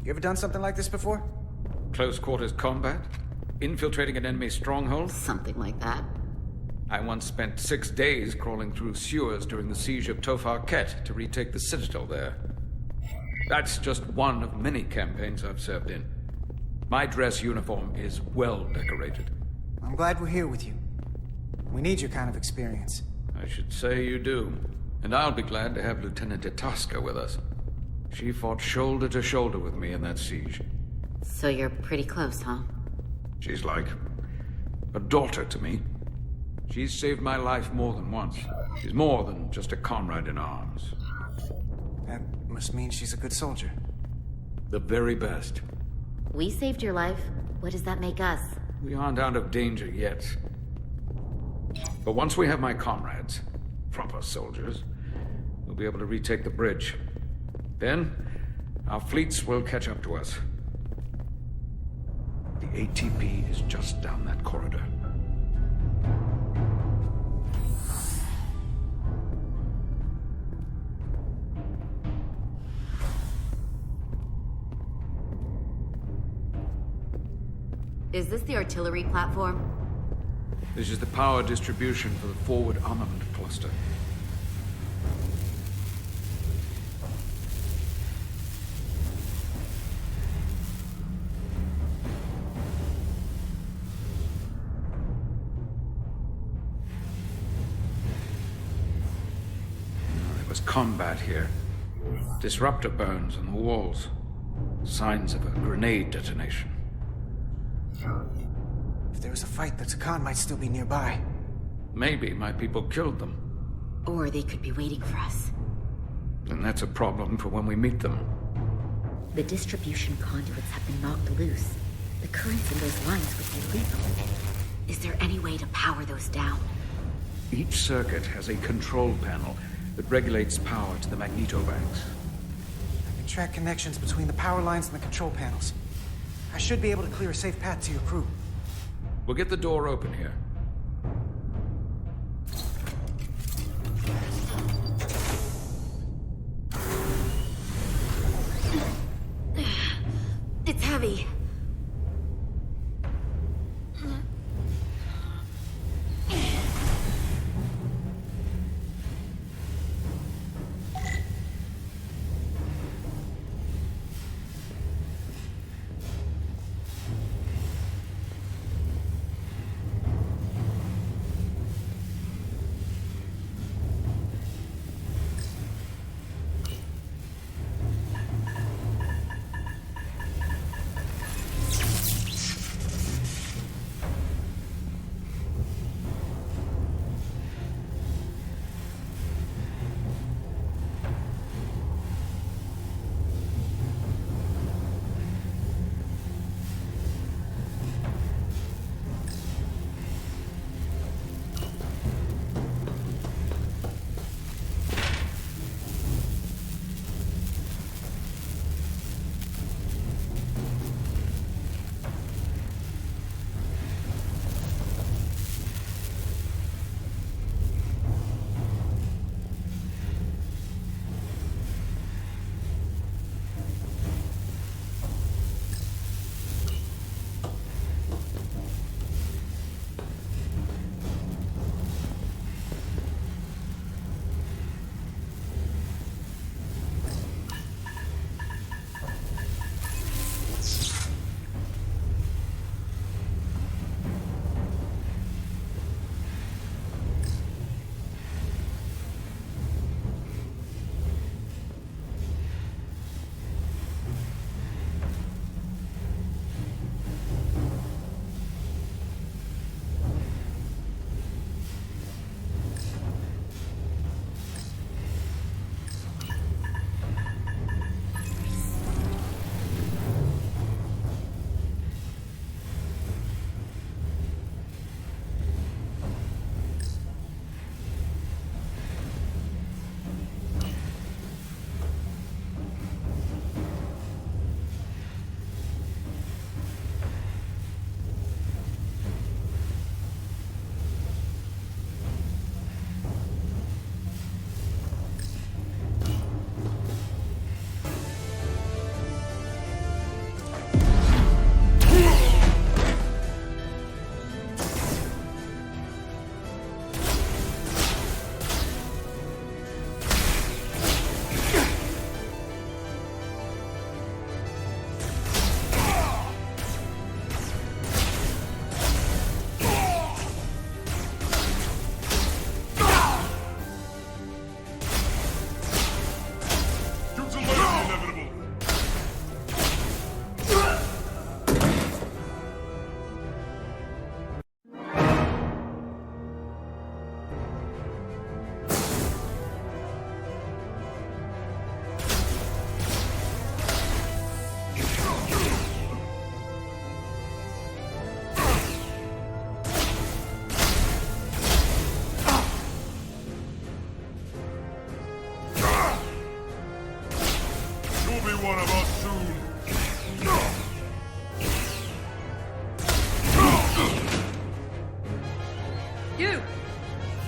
You ever done something like this before? Close quarters combat? Infiltrating an enemy stronghold? Something like that. I once spent 6 days crawling through sewers during the siege of Tofar Ket to retake the citadel there. That's just one of many campaigns I've served in. My dress uniform is well decorated. I'm glad we're here with you. We need your kind of experience. I should say you do. And I'll be glad to have Lieutenant Itasca with us. She fought shoulder to shoulder with me in that siege. So you're pretty close, huh? She's like a daughter to me. She's saved my life more than once. She's more than just a comrade in arms. That must mean she's a good soldier. The very best. We saved your life. What does that make us? We aren't out of danger yet. But once we have my comrades, proper soldiers, we'll be able to retake the bridge. Then, our fleets will catch up to us. The ATP is just down that corridor. Is this the artillery platform? This is the power distribution for the forward armament cluster. There was combat here. Disruptor burns on the walls. Signs of a grenade detonation. If there was a fight, the Takan might still be nearby. Maybe my people killed them. Or they could be waiting for us. And that's a problem for when we meet them. The distribution conduits have been knocked loose. The currents in those lines would be lethal. Is there any way to power those down? Each circuit has a control panel that regulates power to the magnetobanks. I can track connections between the power lines and the control panels. I should be able to clear a safe path to your crew. We'll get the door open here. It's heavy.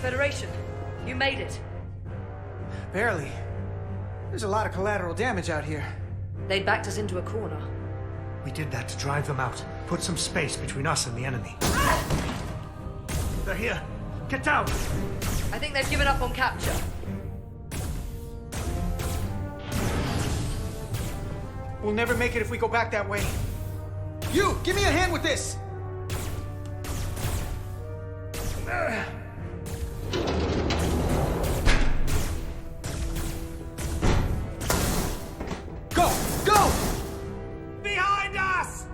Federation, you made it. Barely. There's a lot of collateral damage out here. They backed us into a corner. We did that to drive them out. Put some space between us and the enemy. They're here. Get down! I think they've given up on capture. We'll never make it if we go back that way. You, give me a hand with this! Go! Go! Behind us!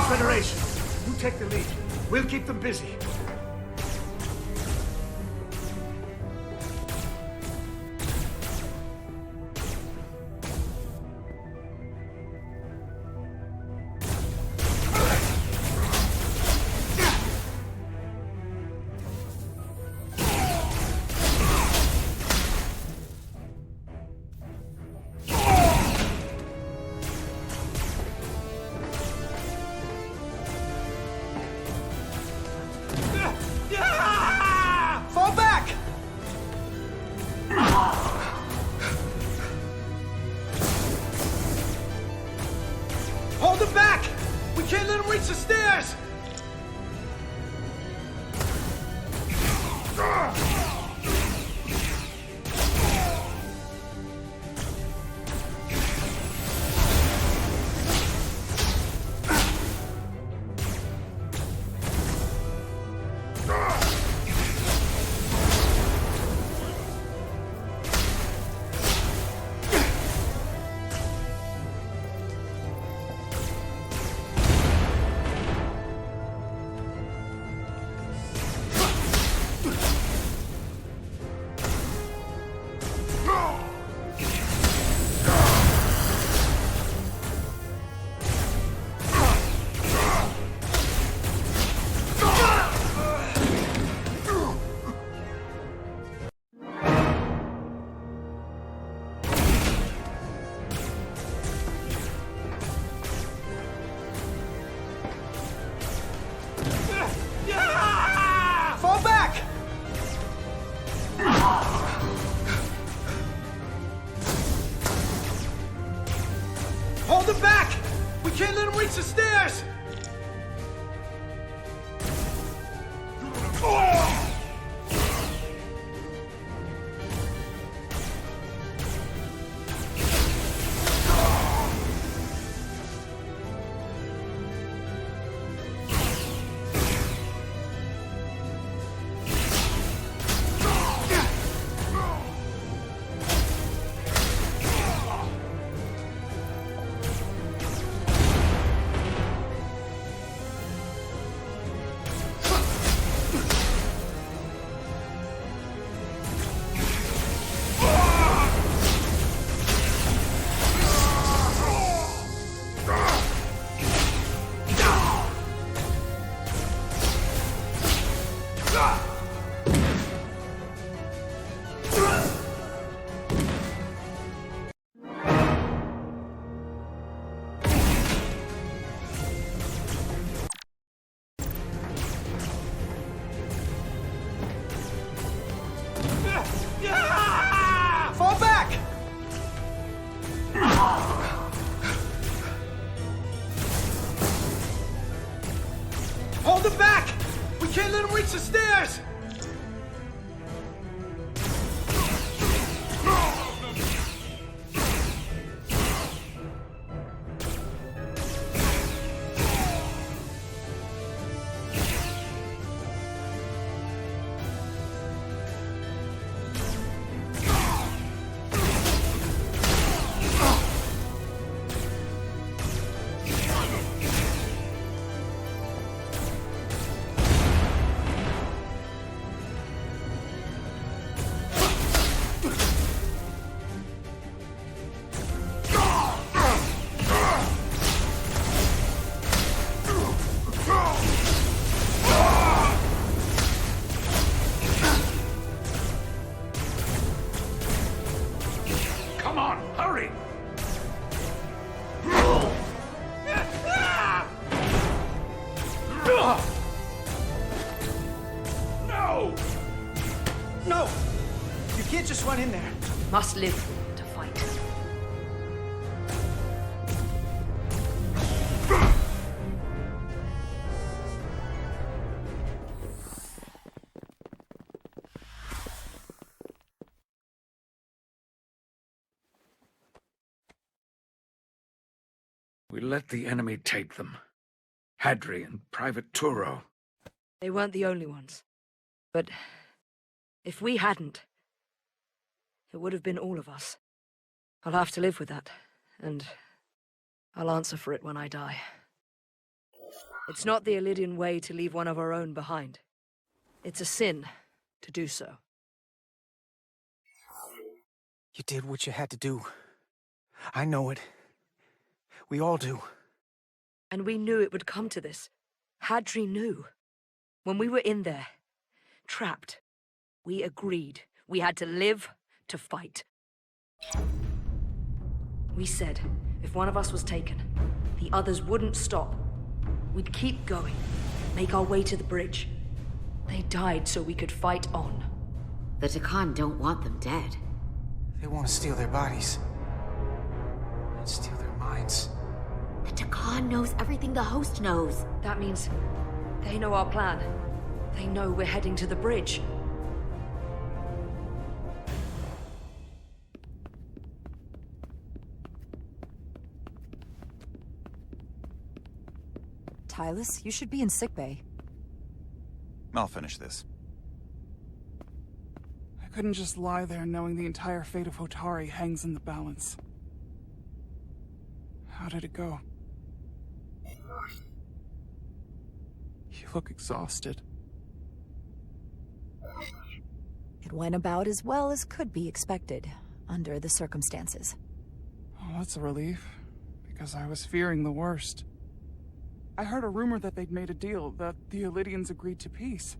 Federation, you take the lead. We'll keep them busy. Fall back! Hold them back! We can't let them reach the stairs! Fall back! Hold them back! We can't let them reach the stairs! Fall back! Hold them back! We can't let them reach the stairs! Come on, hurry! No! No! You can't just run in there. Must live to fight. We let the enemy take them. Hadri and Private Turo. They weren't the only ones. But if we hadn't, it would have been all of us. I'll have to live with that, and I'll answer for it when I die. It's not the Illydian way to leave one of our own behind. It's a sin to do so. You did what you had to do. I know it. We all do. And we knew it would come to this. Hadri knew. When we were in there, trapped, we agreed we had to live to fight. We said if one of us was taken, the others wouldn't stop. We'd keep going, make our way to the bridge. They died so we could fight on. The Takan don't want them dead. They want to steal their bodies. And steal their minds. The Takan knows everything the host knows. That means they know our plan. They know we're heading to the bridge. Tylus, you should be in sickbay. I'll finish this. I couldn't just lie there knowing the entire fate of Hotari hangs in the balance. How did it go? You look exhausted. It went about as well as could be expected, under the circumstances. Oh, that's a relief, because I was fearing the worst. I heard a rumor that they'd made a deal, that the Illydians agreed to peace.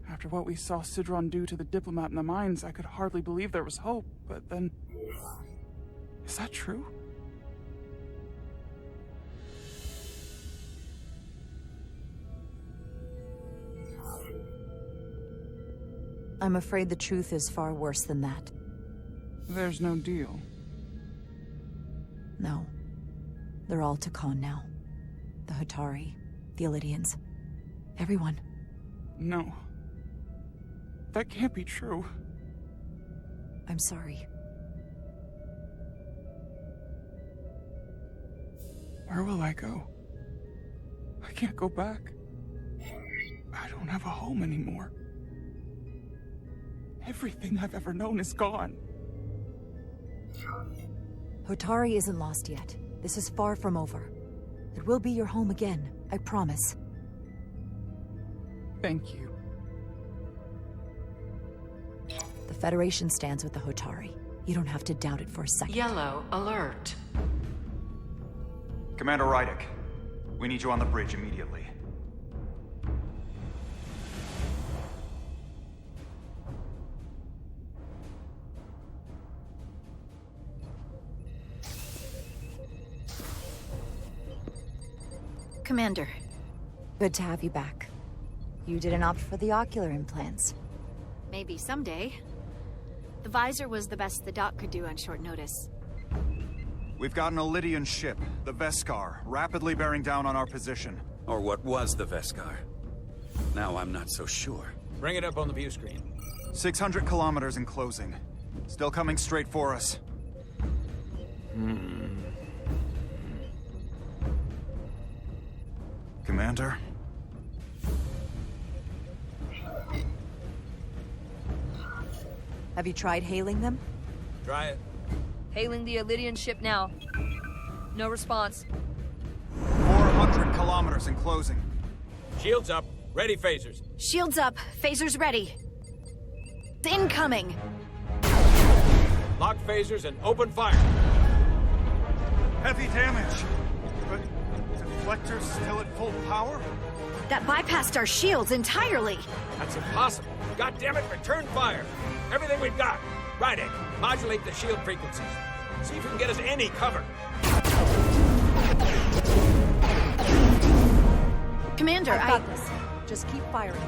After what we saw Sidron do to the diplomat in the mines, I could hardly believe there was hope, but then... Is that true? I'm afraid the truth is far worse than that. There's no deal. No. They're all Takan now. The Hotari, the Illydians. Everyone. No. That can't be true. I'm sorry. Where will I go? I can't go back. I don't have a home anymore. Everything I've ever known is gone. Hotari isn't lost yet. This is far from over. It will be your home again, I promise. Thank you. The Federation stands with the Hotari. You don't have to doubt it for a second. Yellow alert. Commander Rydek, we need you on the bridge immediately. Commander. Good to have you back. You didn't opt for the ocular implants. Maybe someday. The visor was the best the doc could do on short notice. We've got an Illydian ship, the Veskar, rapidly bearing down on our position. Or what was the Veskar. Now I'm not so sure. Bring it up on the view screen. 600 kilometers in closing. Still coming straight for us. Commander? Have you tried hailing them? Try it. Hailing the Illydian ship now. No response. 400 kilometers in closing. Shields up. Ready phasers. Shields up. Phasers ready. Incoming. Lock phasers and open fire. Heavy damage. But deflectors still at full power? That bypassed our shields entirely. That's impossible. God damn it, return fire. Everything we've got. Rydek, modulate the shield frequencies. See if you can get us any cover. Commander, I've got this. Just keep firing.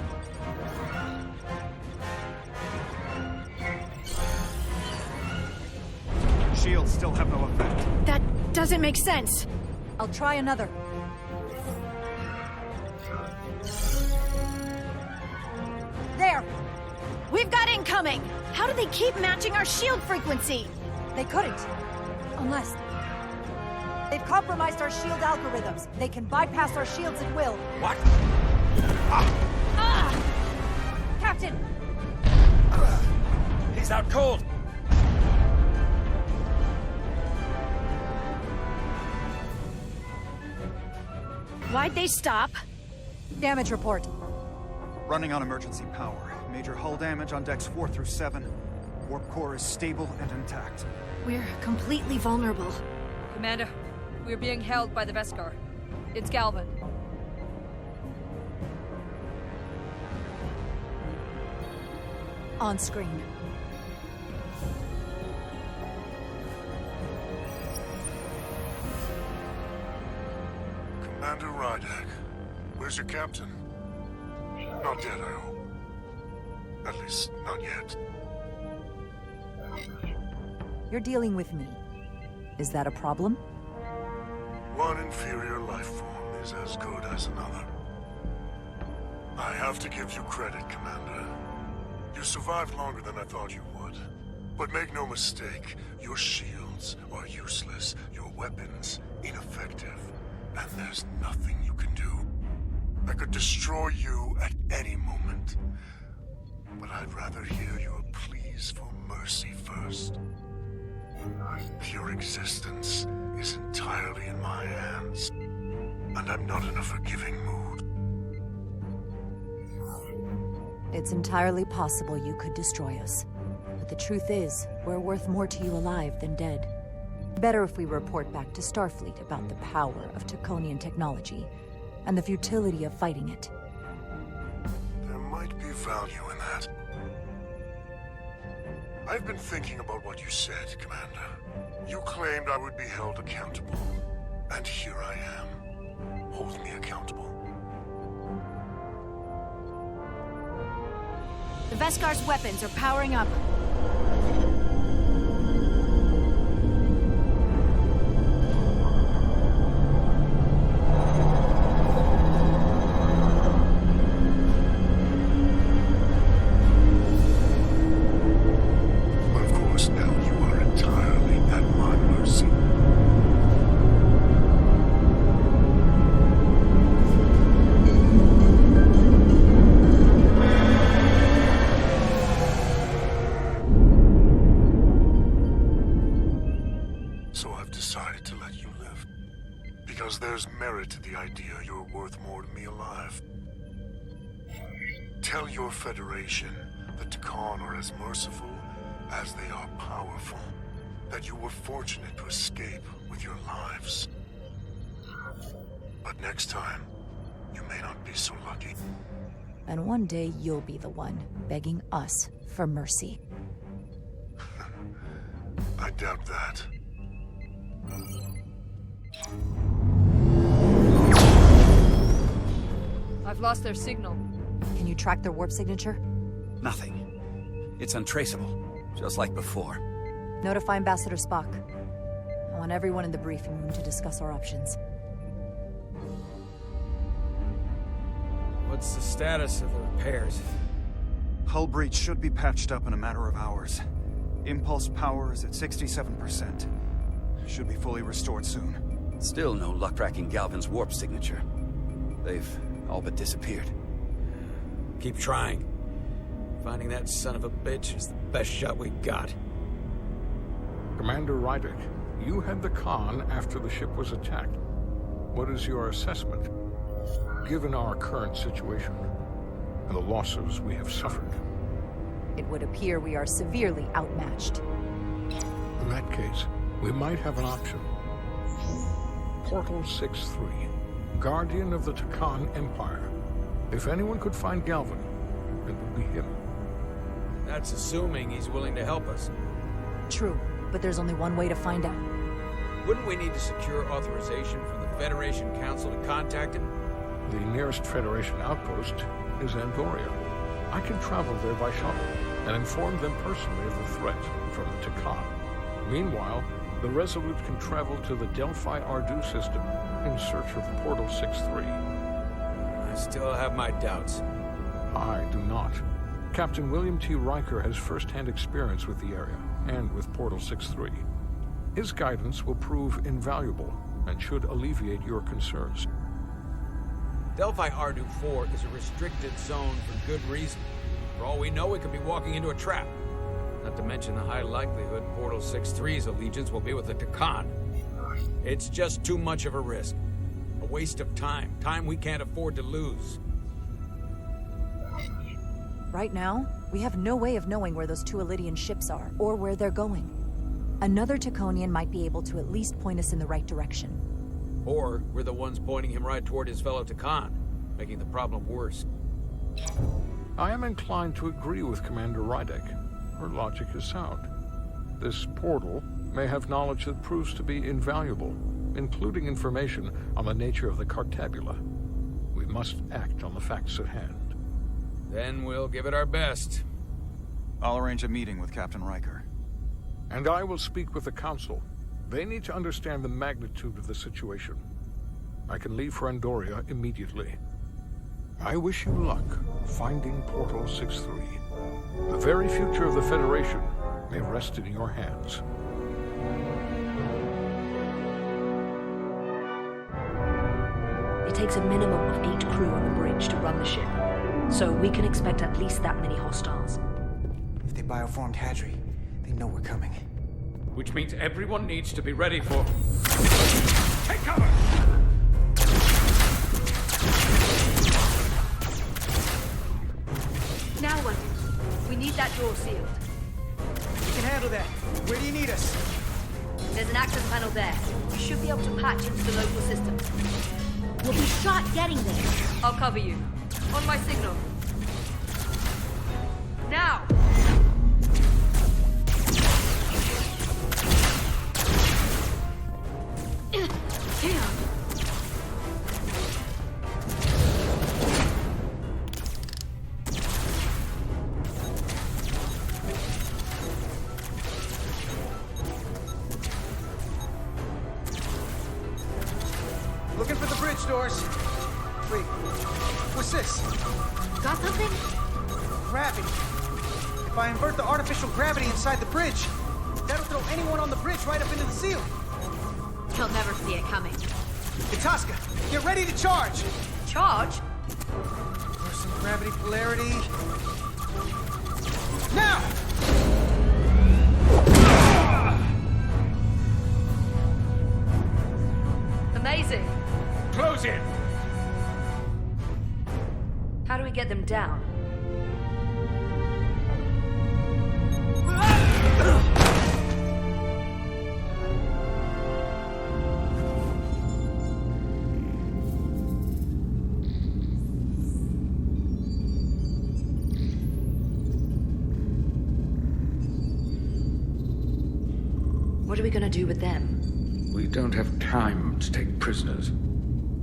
Shields still have no effect. That doesn't make sense. I'll try another. There! We've got incoming! How do they keep matching our shield frequency? They couldn't. Unless... they've compromised our shield algorithms. They can bypass our shields at will. What? Captain! He's out cold! Why'd they stop? Damage report. Running on emergency power. Major hull damage on decks 4 through 7. Warp core is stable and intact. We're completely vulnerable. Commander, we're being held by the Veskar. It's Galvin. On screen. Commander Rydek, where's your captain? Not dead, I hope. At least, not yet. You're dealing with me. Is that a problem? One inferior life form is as good as another. I have to give you credit, Commander. You survived longer than I thought you would. But make no mistake, your shields are useless, your weapons ineffective, and there's nothing you can do. I could destroy you at any moment. But I'd rather hear your pleas for mercy first. Your existence is entirely in my hands, and I'm not in a forgiving mood. It's entirely possible you could destroy us. But the truth is, we're worth more to you alive than dead. Better if we report back to Starfleet about the power of Taconian technology, and the futility of fighting it. There might be value in that. I've been thinking about what you said, Commander. You claimed I would be held accountable. And here I am. Hold me accountable. The Veskar's weapons are powering up. Tell your Federation that Takan are as merciful as they are powerful. That you were fortunate to escape with your lives. But next time, you may not be so lucky. And one day you'll be the one begging us for mercy. I doubt that. I've lost their signal. Can you track their warp signature? Nothing. It's untraceable, just like before. Notify Ambassador Spock. I want everyone in the briefing room to discuss our options. What's the status of the repairs? Hull breach should be patched up in a matter of hours. Impulse power is at 67%. Should be fully restored soon. Still no luck tracking Galvin's warp signature. They've all but disappeared. Keep trying. Finding that son of a bitch is the best shot we got. Commander Rydek, you had the Khan after the ship was attacked. What is your assessment, given our current situation and the losses we have suffered? It would appear we are severely outmatched. In that case, we might have an option. Portal 6-3, Guardian of the Takan Empire. If anyone could find Galvin, it would be him. That's assuming he's willing to help us. True. but there's only one way to find out. Wouldn't we need to secure authorization from the Federation Council to contact him? The nearest Federation outpost is Andoria. I can travel there by shuttle and inform them personally of the threat from the Takan. Meanwhile, the Resolute can travel to the Delphi Ardu system in search of Portal 6-3. I still have my doubts. I do not. Captain William T. Riker has first-hand experience with the area and with Portal 6-3. His guidance will prove invaluable and should alleviate your concerns. Delphi Ardu 4 is a restricted zone for good reason. For all we know, we could be walking into a trap. Not to mention the high likelihood Portal 6-3's allegiance will be with the Takan. It's just too much of a risk. A waste of time. Time we can't afford to lose. Right now, we have no way of knowing where those two Elydian ships are, or where they're going. Another Taconian might be able to at least point us in the right direction. Or we're the ones pointing him right toward his fellow Takan, making the problem worse. I am inclined to agree with Commander Rydek. Her logic is sound. This portal may have knowledge that proves to be invaluable, including information on the nature of the Cartabula. We must act on the facts at hand. Then we'll give it our best. I'll arrange a meeting with Captain Riker. And I will speak with the Council. They need to understand the magnitude of the situation. I can leave for Andoria immediately. I wish you luck finding Portal 6-3. The very future of the Federation may rest in your hands. It takes a minimum of 8 crew on the bridge to run the ship, so we can expect at least that many hostiles. If they bioformed Hadri, they know we're coming. Which means everyone needs to be ready for... Take cover! Now what? We need that door sealed. We can handle that. Where do you need us? There's an access panel there. We should be able to patch into the local system. We'll be shot getting there. I'll cover you. On my signal. Now! Damn! Looking for the bridge doors. Wait, what's this? Got something? Gravity. If I invert the artificial gravity inside the bridge, that'll throw anyone on the bridge right up into the ceiling. He'll never see it coming. Itasca, get ready to charge! Charge? Reversing gravity polarity. Now! Amazing. Close in! How do we get them down? What are we gonna do with them? We don't have time to take prisoners.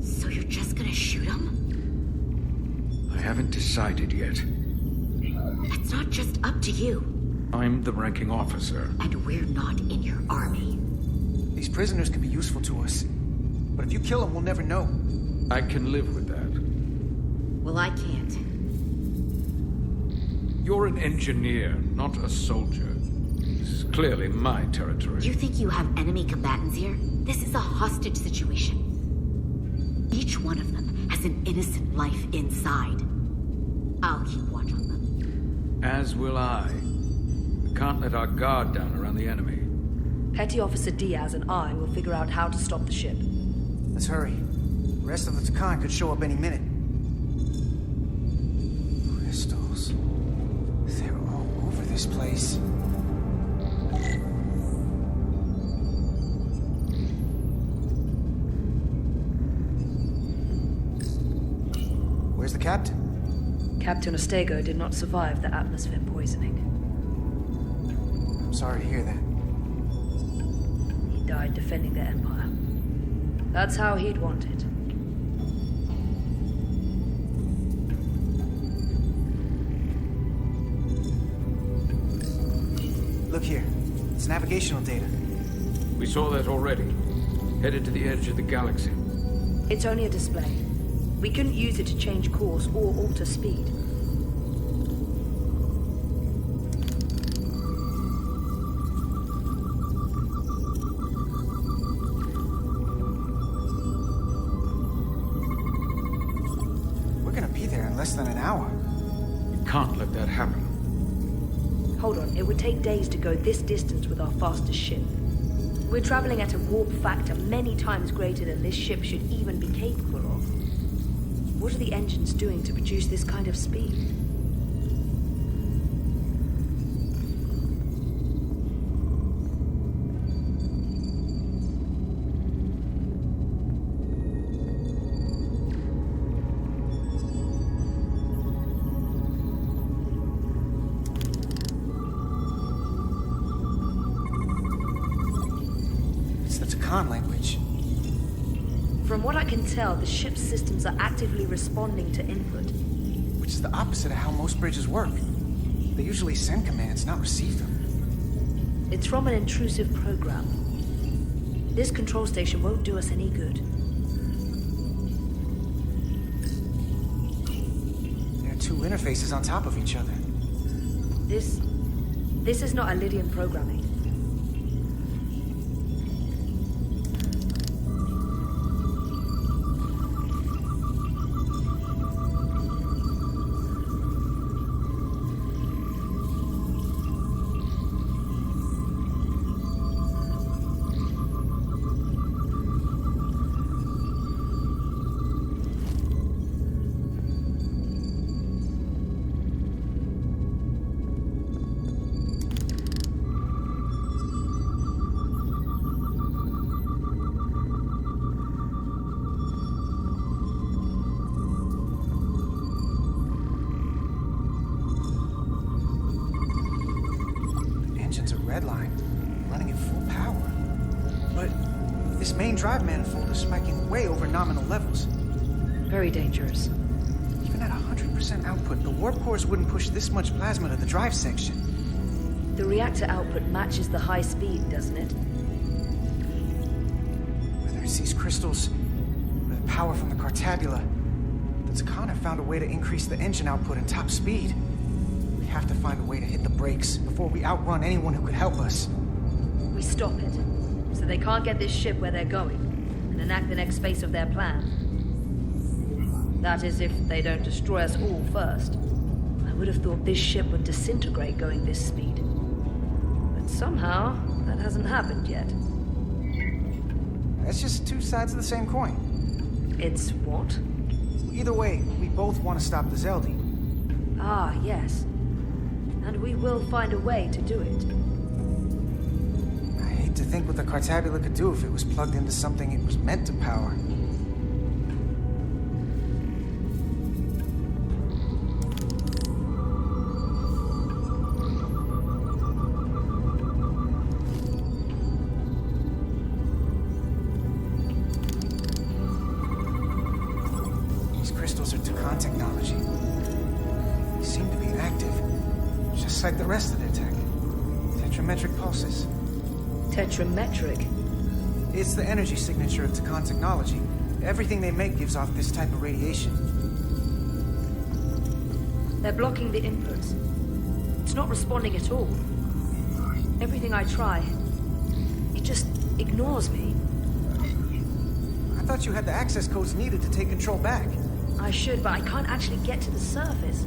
So you're just gonna shoot him? I haven't decided yet. That's not just up to you. I'm the ranking officer. And we're not in your army. These prisoners can be useful to us. But if you kill them, we'll never know. I can live with that. Well, I can't. You're an engineer, not a soldier. This is clearly my territory. You think you have enemy combatants here? This is a hostage situation. Each one of them has an innocent life inside. I'll keep watch on them. As will I. We can't let our guard down around the enemy. Petty Officer Diaz and I will figure out how to stop the ship. Let's hurry. The rest of the Takan could show up any minute. Crystals. They're all over this place. Where's the captain? Captain Ostego did not survive the atmosphere poisoning. I'm sorry to hear that. died defending their empire. That's how he'd want it. Look here. It's navigational data. We saw that already. Headed to the edge of the galaxy. It's only a display. We couldn't use it to change course or alter speed. We're gonna be there in less than an hour. We can't let that happen. Hold on, it would take days to go this distance with our fastest ship. We're traveling at a warp factor many times greater than this ship should even be capable of. What are the engines doing to produce this kind of speed? Language. From what I can tell, the ship's systems are actively responding to input. Which is the opposite of how most bridges work. They usually send commands, not receive them. It's from an intrusive program. This control station won't do us any good. There are two interfaces on top of each other. This is not Lydian programming. Drive manifold is spiking way over nominal levels. Very dangerous. Even at 100% output, the warp cores wouldn't push this much plasma to the drive section. The reactor output matches the high speed, doesn't it? Whether it's these crystals, or the power from the Cartabula, the Takana found a way to increase the engine output and top speed. We have to find a way to hit the brakes before we outrun anyone who could help us. We stop it. So they can't get this ship where they're going, and enact the next phase of their plan. That is, if they don't destroy us all first. I would have thought this ship would disintegrate going this speed. But somehow, that hasn't happened yet. That's just two sides of the same coin. It's what? Either way, we both want to stop the Zeldi. Ah, yes. And we will find a way to do it. To think what the Cartabula could do if it was plugged into something it was meant to power. These crystals are Takan technology. They seem to be active, just like the rest of their tech. Tetrametric pulses. Tetrametric? It's the energy signature of Takan technology. Everything they make gives off this type of radiation. They're blocking the inputs. It's not responding at all. Everything I try, it just ignores me. I thought you had the access codes needed to take control back. I should, but I can't actually get to the surface,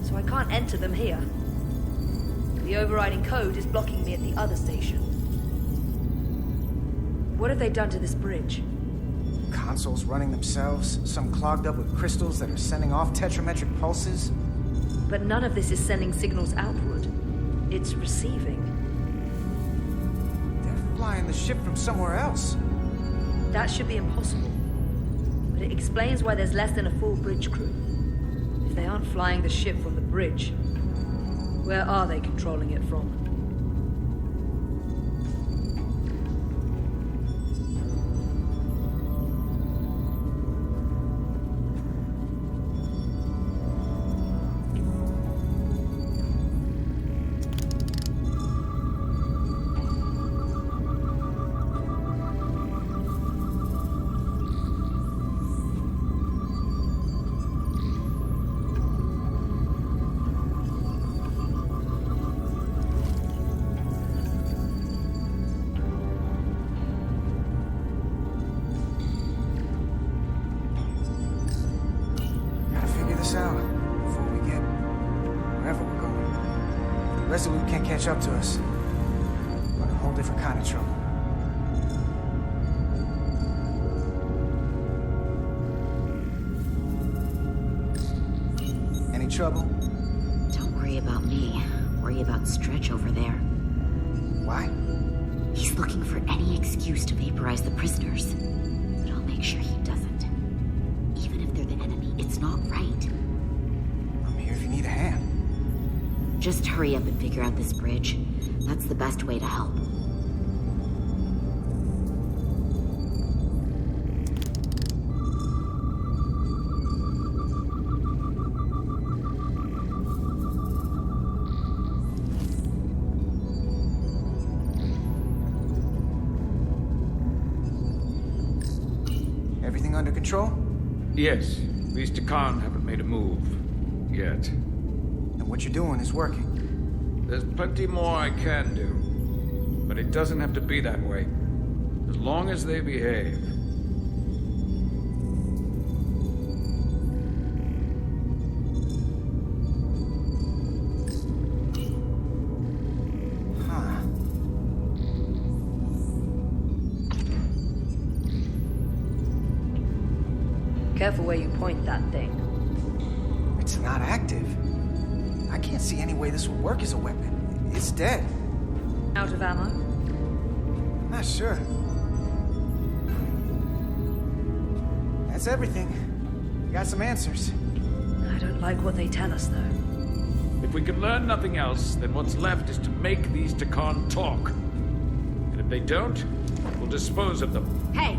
so I can't enter them here. The overriding code is blocking me at the other station. What have they done to this bridge? Consoles running themselves, some clogged up with crystals that are sending off tetrametric pulses. But none of this is sending signals outward. It's receiving. They're flying the ship from somewhere else. That should be impossible. But it explains why there's less than a full bridge crew. If they aren't flying the ship from the bridge, where are they controlling it from? catch up to us. But a whole different kind of trouble. Any trouble? Don't worry about me. Worry about Stretch over there. Why? He's looking for any excuse to vaporize the prisoners. But I'll make sure he doesn't. Even if they're the enemy, it's not right. I'm here if you need a hand. Just hurry up and figure out this bridge. That's the best way to help. Everything under control? Yes. These Takan haven't made a move. Yet. And what you're doing is working. There's plenty more I can do. But it doesn't have to be that way. As long as they behave. Careful where you point that thing. It's not active. I can't see any way this would work as a weapon. It's dead. Out of ammo? Not sure. That's everything. We got some answers. I don't like what they tell us, though. If we can learn nothing else, then what's left is to make these Takan talk. And if they don't, we'll dispose of them. Hey,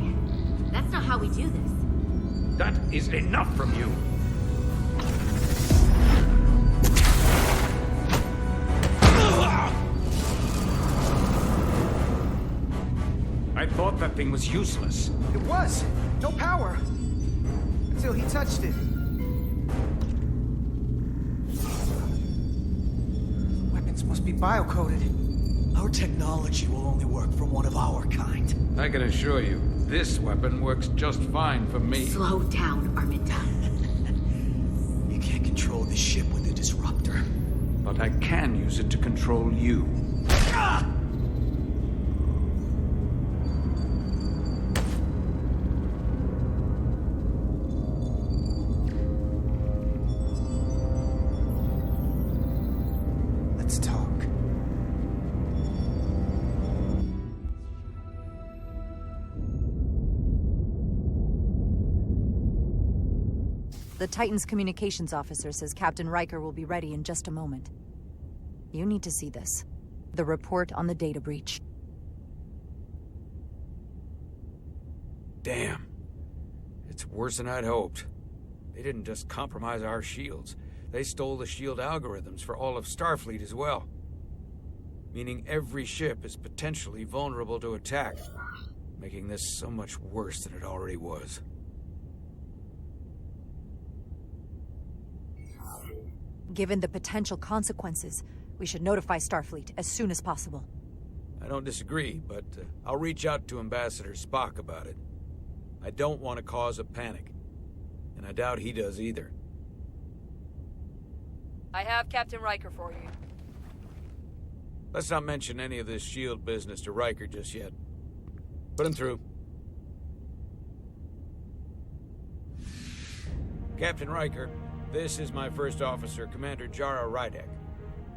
that's not how we do this. That is enough from you. I thought that thing was useless. It was. No power. Until he touched it. Weapons must be biocoded. Our technology will only work for one of our kind. I can assure you, this weapon works just fine for me. Slow down, Arminta. You can't control the ship with a disruptor. But I can use it to control you. Ah! Let's talk. The Titan's communications officer says Captain Riker will be ready in just a moment. You need to see this. The report on the data breach. Damn. It's worse than I'd hoped. They didn't just compromise our shields. They stole the shield algorithms for all of Starfleet as well. Meaning every ship is potentially vulnerable to attack, making this so much worse than it already was. Given the potential consequences, we should notify Starfleet as soon as possible. I don't disagree, but I'll reach out to Ambassador Spock about it. I don't want to cause a panic, and I doubt he does either. I have Captain Riker for you. Let's not mention any of this shield business to Riker just yet. Put him through. Captain Riker, this is my first officer, Commander Jara Rydek.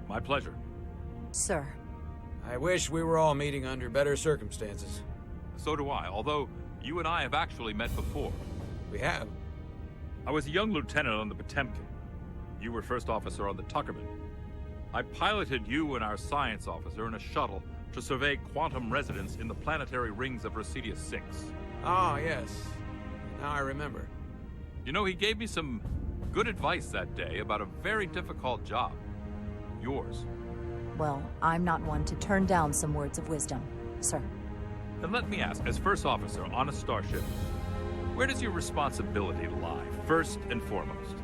My pleasure. Sir. I wish we were all meeting under better circumstances. So do I, although you and I have actually met before. We have? I was a young lieutenant on the Potemkin. You were first officer on the Tuckerman. I piloted you and our science officer in a shuttle to survey quantum resonance in the planetary rings of Residius 6. Ah, yes. Now I remember. You know, he gave me some good advice that day about a very difficult job. Yours. Well, I'm not one to turn down some words of wisdom, sir. Then let me ask, as first officer on a starship, where does your responsibility lie, first and foremost?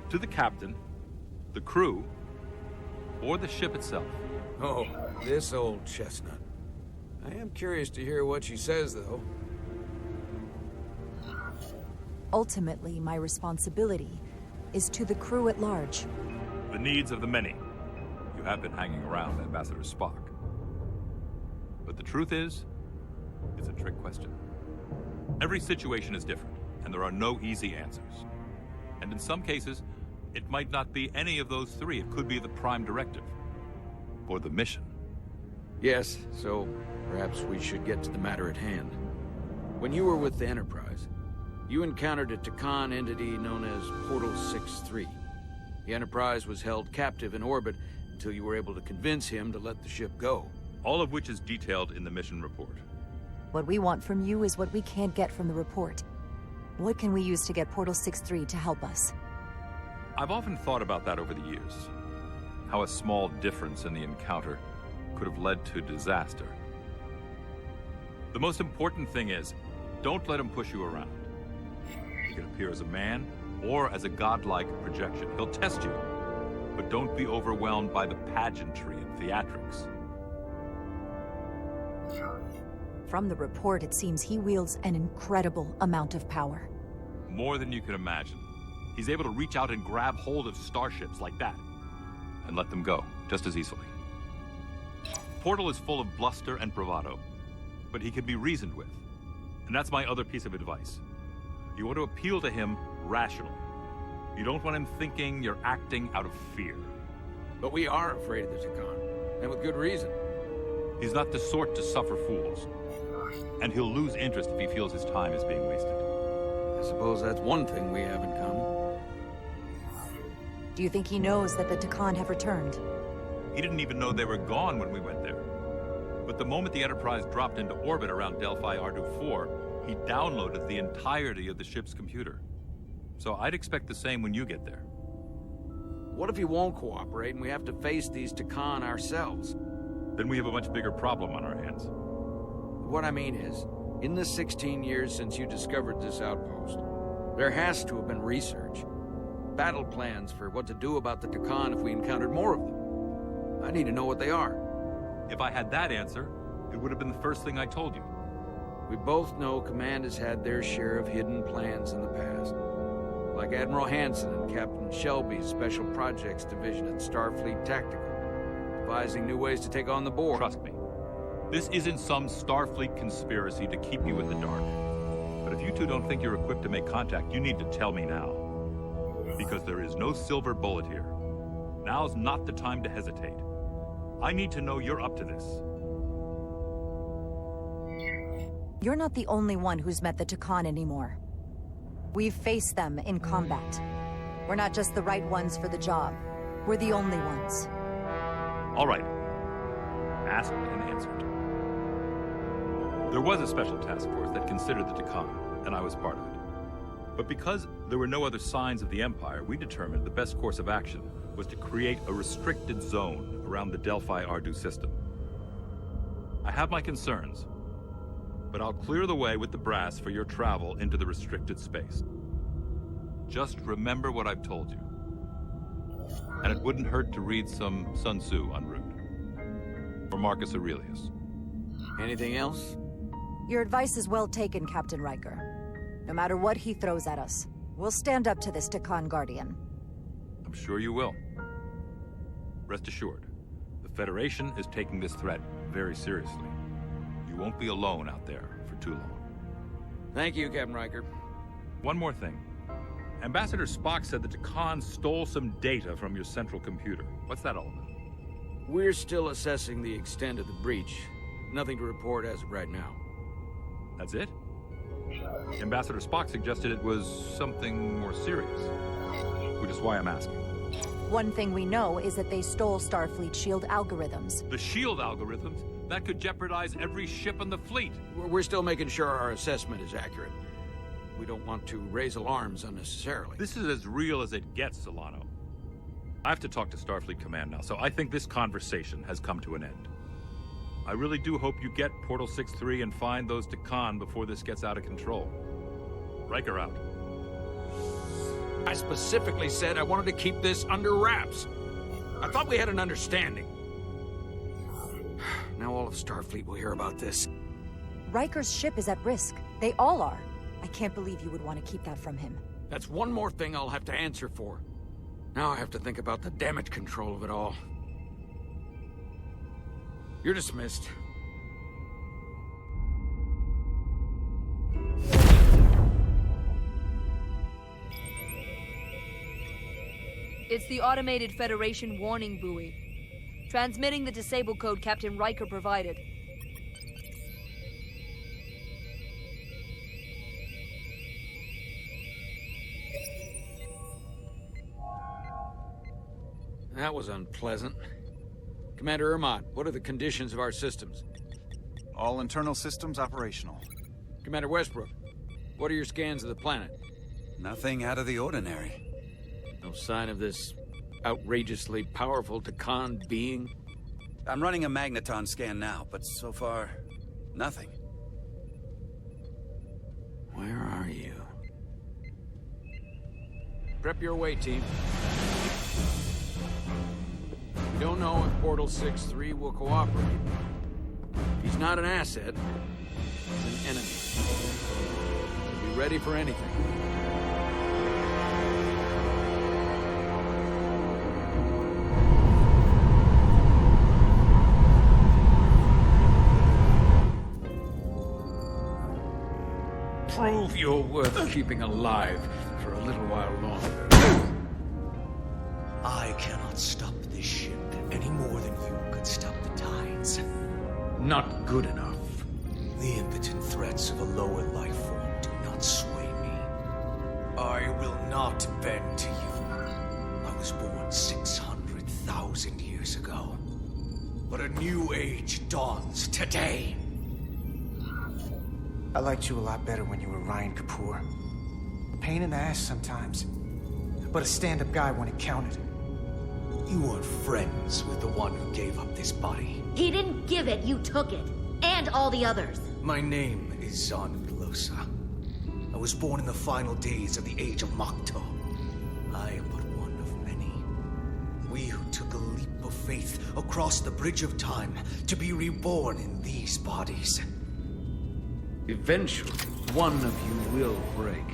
To the captain, the crew, or the ship itself? Oh, this old chestnut. I am curious to hear what she says, though. Ultimately, my responsibility is to the crew at large. The needs of the many. You have been hanging around Ambassador Spock. But the truth is, it's a trick question. Every situation is different, and there are no easy answers. And in some cases, it might not be any of those three. It could be the Prime Directive. Or the mission. Yes, so perhaps we should get to the matter at hand. When you were with the Enterprise, you encountered a Takan entity known as Portal 6-3. The Enterprise was held captive in orbit until you were able to convince him to let the ship go. All of which is detailed in the mission report. What we want from you is what we can't get from the report. What can we use to get Portal 6-3 to help us? I've often thought about that over the years. How a small difference in the encounter could have led to disaster. The most important thing is, don't let him push you around. He can appear as a man or as a godlike projection. He'll test you, but don't be overwhelmed by the pageantry and theatrics. From the report, it seems he wields an incredible amount of power. More than you can imagine. He's able to reach out and grab hold of starships like that, and let them go, just as easily. Portal is full of bluster and bravado, but he can be reasoned with. And that's my other piece of advice. You want to appeal to him rationally. You don't want him thinking you're acting out of fear. But we are afraid of the Takan, and with good reason. He's not the sort to suffer fools. And he'll lose interest if he feels his time is being wasted. I suppose that's one thing we have in common. Do you think he knows that the Takan have returned? He didn't even know they were gone when we went there. But the moment the Enterprise dropped into orbit around Delphi Ardu 4, he downloaded the entirety of the ship's computer. So I'd expect the same when you get there. What if he won't cooperate and we have to face these Takan ourselves? Then we have a much bigger problem on our hands. What I mean is, in the 16 years since you discovered this outpost, there has to have been research. Battle plans for what to do about the Takan if we encountered more of them. I need to know what they are. If I had that answer, it would have been the first thing I told you. We both know Command has had their share of hidden plans in the past. Like Admiral Hansen and Captain Shelby's Special Projects Division at Starfleet Tactical, devising new ways to take on the Borg. Trust me. This isn't some Starfleet conspiracy to keep you in the dark. But if you two don't think you're equipped to make contact, you need to tell me now. Because there is no silver bullet here. Now's not the time to hesitate. I need to know you're up to this. You're not the only one who's met the Takan anymore. We've faced them in combat. We're not just the right ones for the job. We're the only ones. All right. Asked and answered. There was a special task force that considered the Takan, and I was part of it. But because there were no other signs of the Empire, we determined the best course of action was to create a restricted zone around the Delphi Ardu system. I have my concerns, but I'll clear the way with the brass for your travel into the restricted space. Just remember what I've told you. And it wouldn't hurt to read some Sun Tzu en route. Or Marcus Aurelius. Anything else? Your advice is well taken, Captain Riker. No matter what he throws at us, we'll stand up to this Takan Guardian. I'm sure you will. Rest assured, the Federation is taking this threat very seriously. You won't be alone out there for too long. Thank you, Captain Riker. One more thing. Ambassador Spock said that Takan stole some data from your central computer. What's that all about? We're still assessing the extent of the breach. Nothing to report as of right now. That's it? Ambassador Spock suggested it was something more serious, which is why I'm asking. One thing we know is that they stole Starfleet shield algorithms. The shield algorithms? That could jeopardize every ship in the fleet. We're still making sure our assessment is accurate. We don't want to raise alarms unnecessarily. This is as real as it gets, Solano. I have to talk to Starfleet Command now, so I think this conversation has come to an end. I really do hope you get Portal 6-3 and find those Takan before this gets out of control. Riker out. I specifically said I wanted to keep this under wraps. I thought we had an understanding. Now all of Starfleet will hear about this. Riker's ship is at risk. They all are. I can't believe you would want to keep that from him. That's one more thing I'll have to answer for. Now I have to think about the damage control of it all. You're dismissed. It's the automated Federation warning buoy. Transmitting the disable code Captain Riker provided. That was unpleasant. Commander Ermont, what are the conditions of our systems? All internal systems operational. Commander Westbrook, what are your scans of the planet? Nothing out of the ordinary. No sign of this outrageously powerful Takan being? I'm running a magneton scan now, but so far, nothing. Where are you? Prep your way, team. We don't know if Portal 6-3 will cooperate. If he's not an asset, he's an enemy. So be ready for anything. Prove you're worth keeping alive for a little while longer. I cannot stop this ship any more than you could stop the tides. Not good enough. The impotent threats of a lower life form do not sway me. I will not bend to you. I was born 600,000 years ago. But a new age dawns today. I liked you a lot better when you were Ryan Kapoor. Pain in the ass sometimes, but a stand-up guy when it counted. You weren't friends with the one who gave up this body. He didn't give it, you took it. And all the others. My name is Zon Glosa. I was born in the final days of the Age of Makto. I am but one of many. We who took a leap of faith across the bridge of time to be reborn in these bodies. Eventually, one of you will break.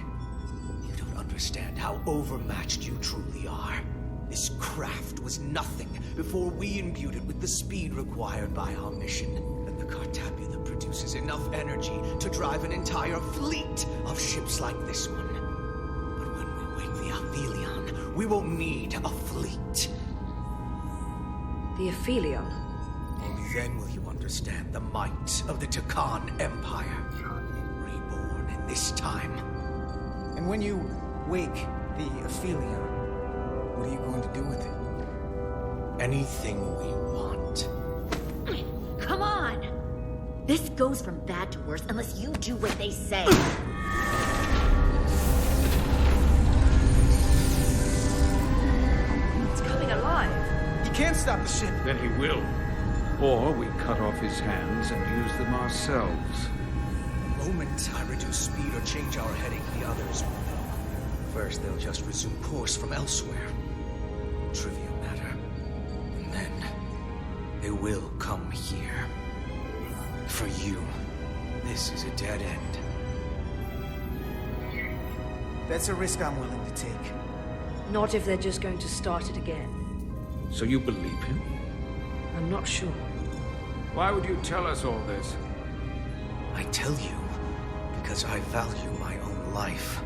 You don't understand how overmatched you truly are. This craft was nothing before we imbued it with the speed required by our mission. And the Cartabula produces enough energy to drive an entire fleet of ships like this one. But when we wake the Aphelion, we won't need a fleet. The Aphelion? Only then will you understand the might of the Takan Empire. Reborn in this time. And when you wake the Aphelion, what are you going to do with it? Anything we want. Come on! This goes from bad to worse unless you do what they say. It's coming alive. He can't stop the ship. Then he will. Or we cut off his hands and use them ourselves. The moment I reduce speed or change our heading, the others will know. First, they'll just resume course from elsewhere. Trivial matter. And then, they will come here. For you, this is a dead end. That's a risk I'm willing to take. Not if they're just going to start it again. So you believe him? I'm not sure. Why would you tell us all this? I tell you because I value my own life.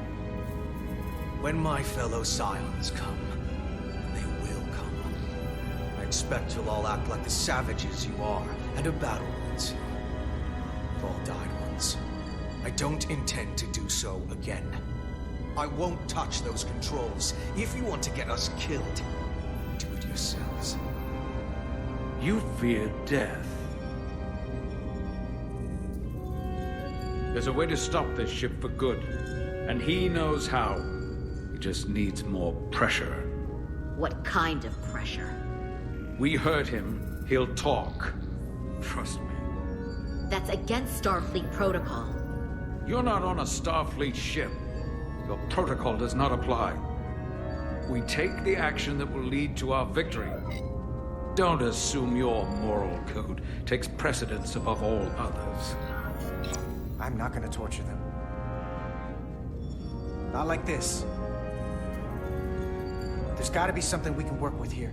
When my fellow Scions come, and they will come, I expect you'll all act like the savages you are, and a battle will ensue. You've all died once. I don't intend to do so again. I won't touch those controls. If you want to get us killed, do it yourselves. You fear death. There's a way to stop this ship for good, and he knows how. He just needs more pressure. What kind of pressure? We hurt him, he'll talk. Trust me. That's against Starfleet protocol. You're not on a Starfleet ship. Your protocol does not apply. We take the action that will lead to our victory. Don't assume your moral code takes precedence above all others. I'm not gonna torture them. Not like this. There's gotta be something we can work with here.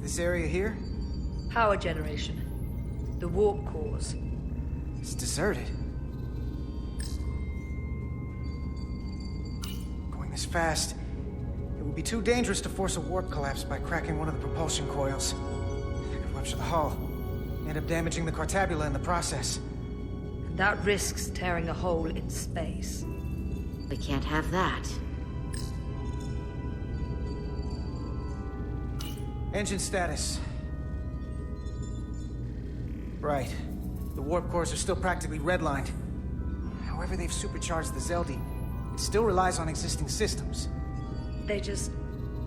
This area here? Power generation. The warp cores. It's deserted. Going this fast, it would be too dangerous to force a warp collapse by cracking one of the propulsion coils. I could rupture the hull, end up damaging the Cartabula in the process. And that risks tearing a hole in space. We can't have that. Engine status. Right. The warp cores are still practically redlined. However they've supercharged the Zeldi, it still relies on existing systems. They just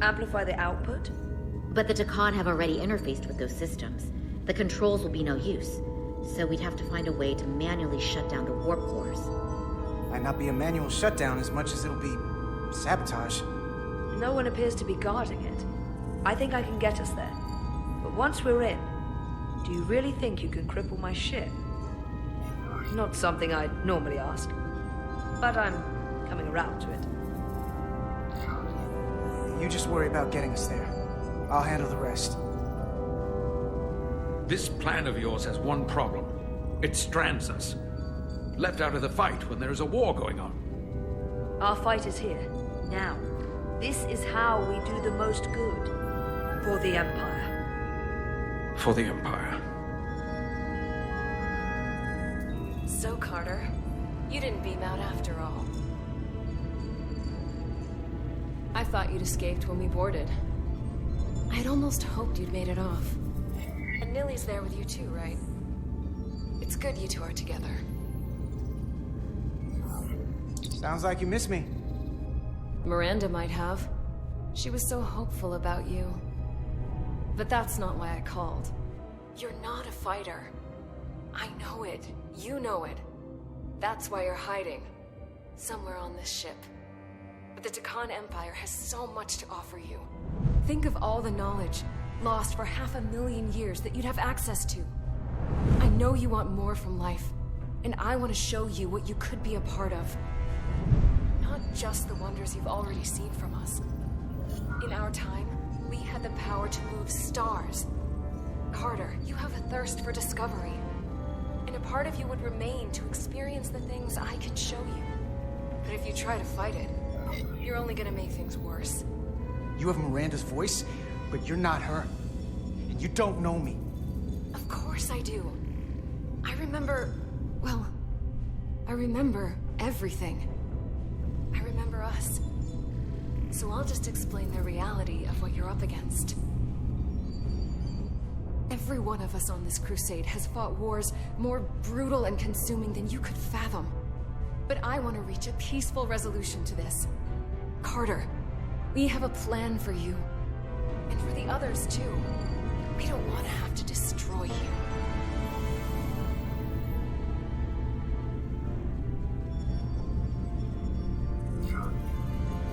amplify the output? But the Takan have already interfaced with those systems. The controls will be no use. So we'd have to find a way to manually shut down the warp cores. Might not be a manual shutdown as much as it'll be sabotage. No one appears to be guarding it. I think I can get us there. But once we're in, do you really think you can cripple my ship? Not something I'd normally ask. But I'm coming around to it. You just worry about getting us there. I'll handle the rest. This plan of yours has one problem. It strands us. Left out of the fight when there is a war going on. Our fight is here, now. This is how we do the most good. For the Empire. For the Empire. So, Carter, you didn't beam out after all. I thought you'd escaped when we boarded. I'd almost hoped you'd made it off. And Nilly's there with you too, right? It's good you two are together. Sounds like you miss me. Miranda might have. She was so hopeful about you. But that's not why I called. You're not a fighter. I know it. You know it. That's why you're hiding. Somewhere on this ship. But the Takan Empire has so much to offer you. Think of all the knowledge lost for 500,000 years that you'd have access to. I know you want more from life, and I want to show you what you could be a part of. Not just the wonders you've already seen from us. In our time, we had the power to move stars. Carter, you have a thirst for discovery. And a part of you would remain to experience the things I can show you. But if you try to fight it, you're only gonna make things worse. You have Miranda's voice, but you're not her. And you don't know me. Of course I do. I remember everything. I remember us. So I'll just explain the reality of what you're up against. Every one of us on this crusade has fought wars more brutal and consuming than you could fathom. But I want to reach a peaceful resolution to this. Carter, we have a plan for you. And for the others, too. We don't want to have to destroy you.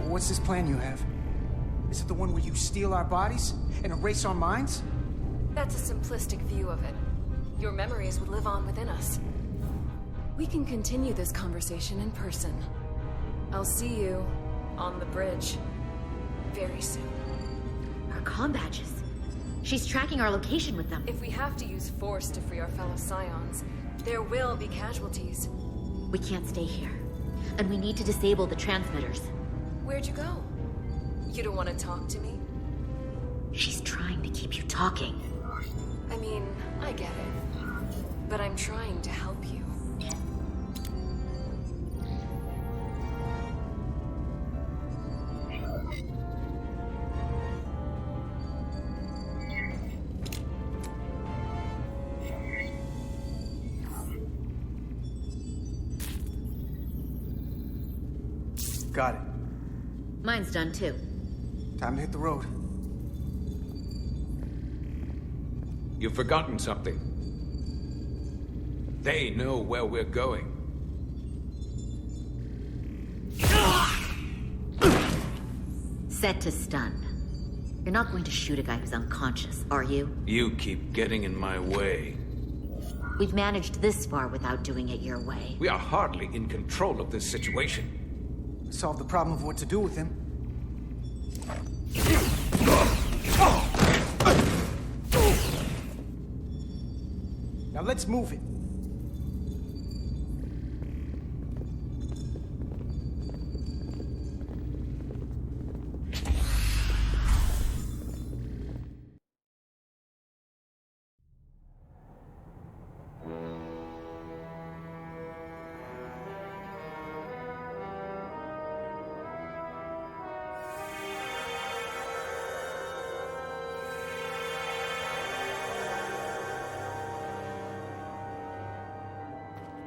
What's this plan you have? Is it the one where you steal our bodies and erase our minds? That's a simplistic view of it. Your memories would live on within us. We can continue this conversation in person. I'll see you on the bridge very soon. Our comm badges. She's tracking our location with them. If we have to use force to free our fellow Scions, there will be casualties. We can't stay here. And we need to disable the transmitters. Where'd you go? You don't want to talk to me? She's trying to keep you talking. I mean, I get it. But I'm trying to help you. Got it. Mine's done too. Time to hit the road. You've forgotten something. They know where we're going. Set to stun. You're not going to shoot a guy who's unconscious, are you? You keep getting in my way. We've managed this far without doing it your way. We are hardly in control of this situation. Solve the problem of what to do with him. let's move it.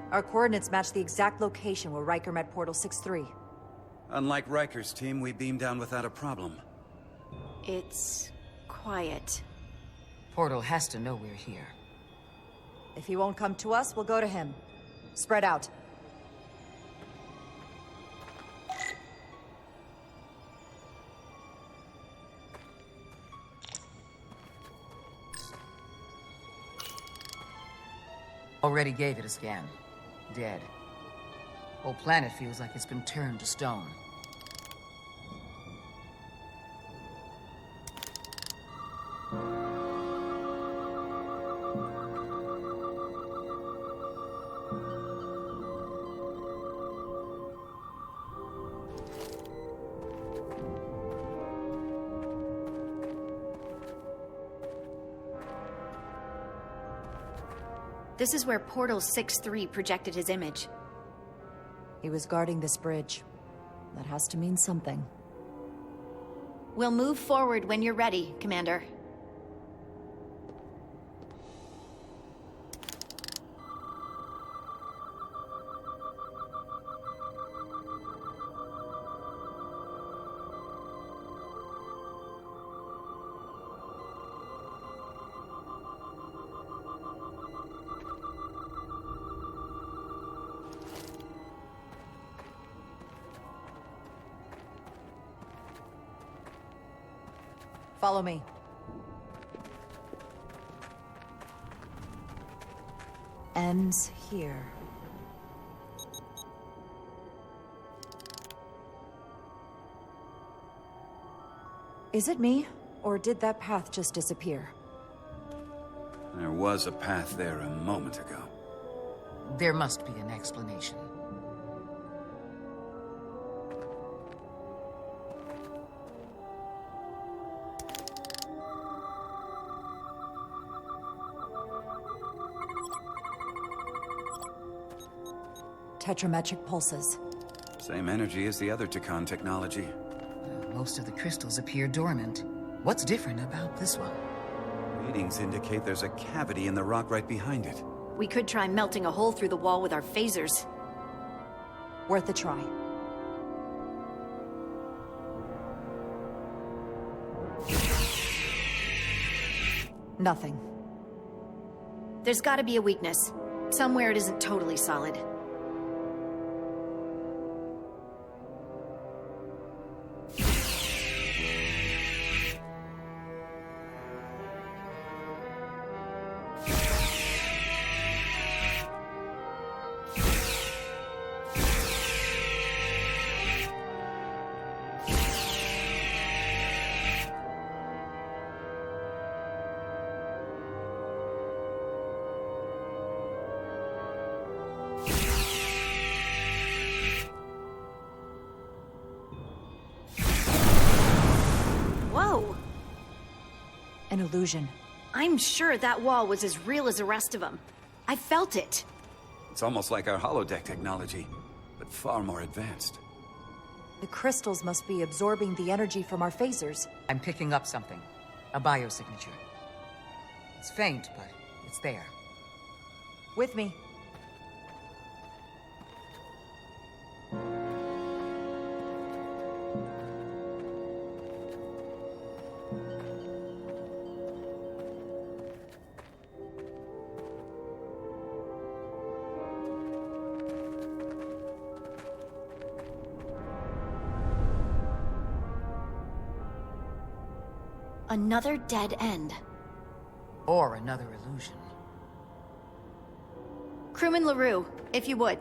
Our coordinates match the exact location where Riker met Portal 6-3. Unlike Riker's team, we beamed down without a problem. It's quiet. Portal has to know we're here. If he won't come to us, we'll go to him. Spread out. Already gave it a scan. Dead. Whole planet feels like it's been turned to stone. This is where Portal 6-3 projected his image. He was guarding this bridge. That has to mean something. We'll move forward when you're ready, Commander. Follow me. Ends here. Is it me, or did that path just disappear? There was a path there a moment ago. There must be an explanation. Tetrametric pulses. Same energy as the other Takan technology. Most of the crystals appear dormant. What's different about this one? Readings indicate there's a cavity in the rock right behind it. We could try melting a hole through the wall with our phasers. Worth a try. Nothing. There's gotta be a weakness. Somewhere it isn't totally solid. An illusion. I'm sure that wall was as real as the rest of them. I felt it. It's almost like our holodeck technology, but far more advanced. The crystals must be absorbing the energy from our phasers. I'm picking up something. A biosignature. It's faint, but it's there. With me. Another dead end. Or another illusion. Crewman LaRue, if you would.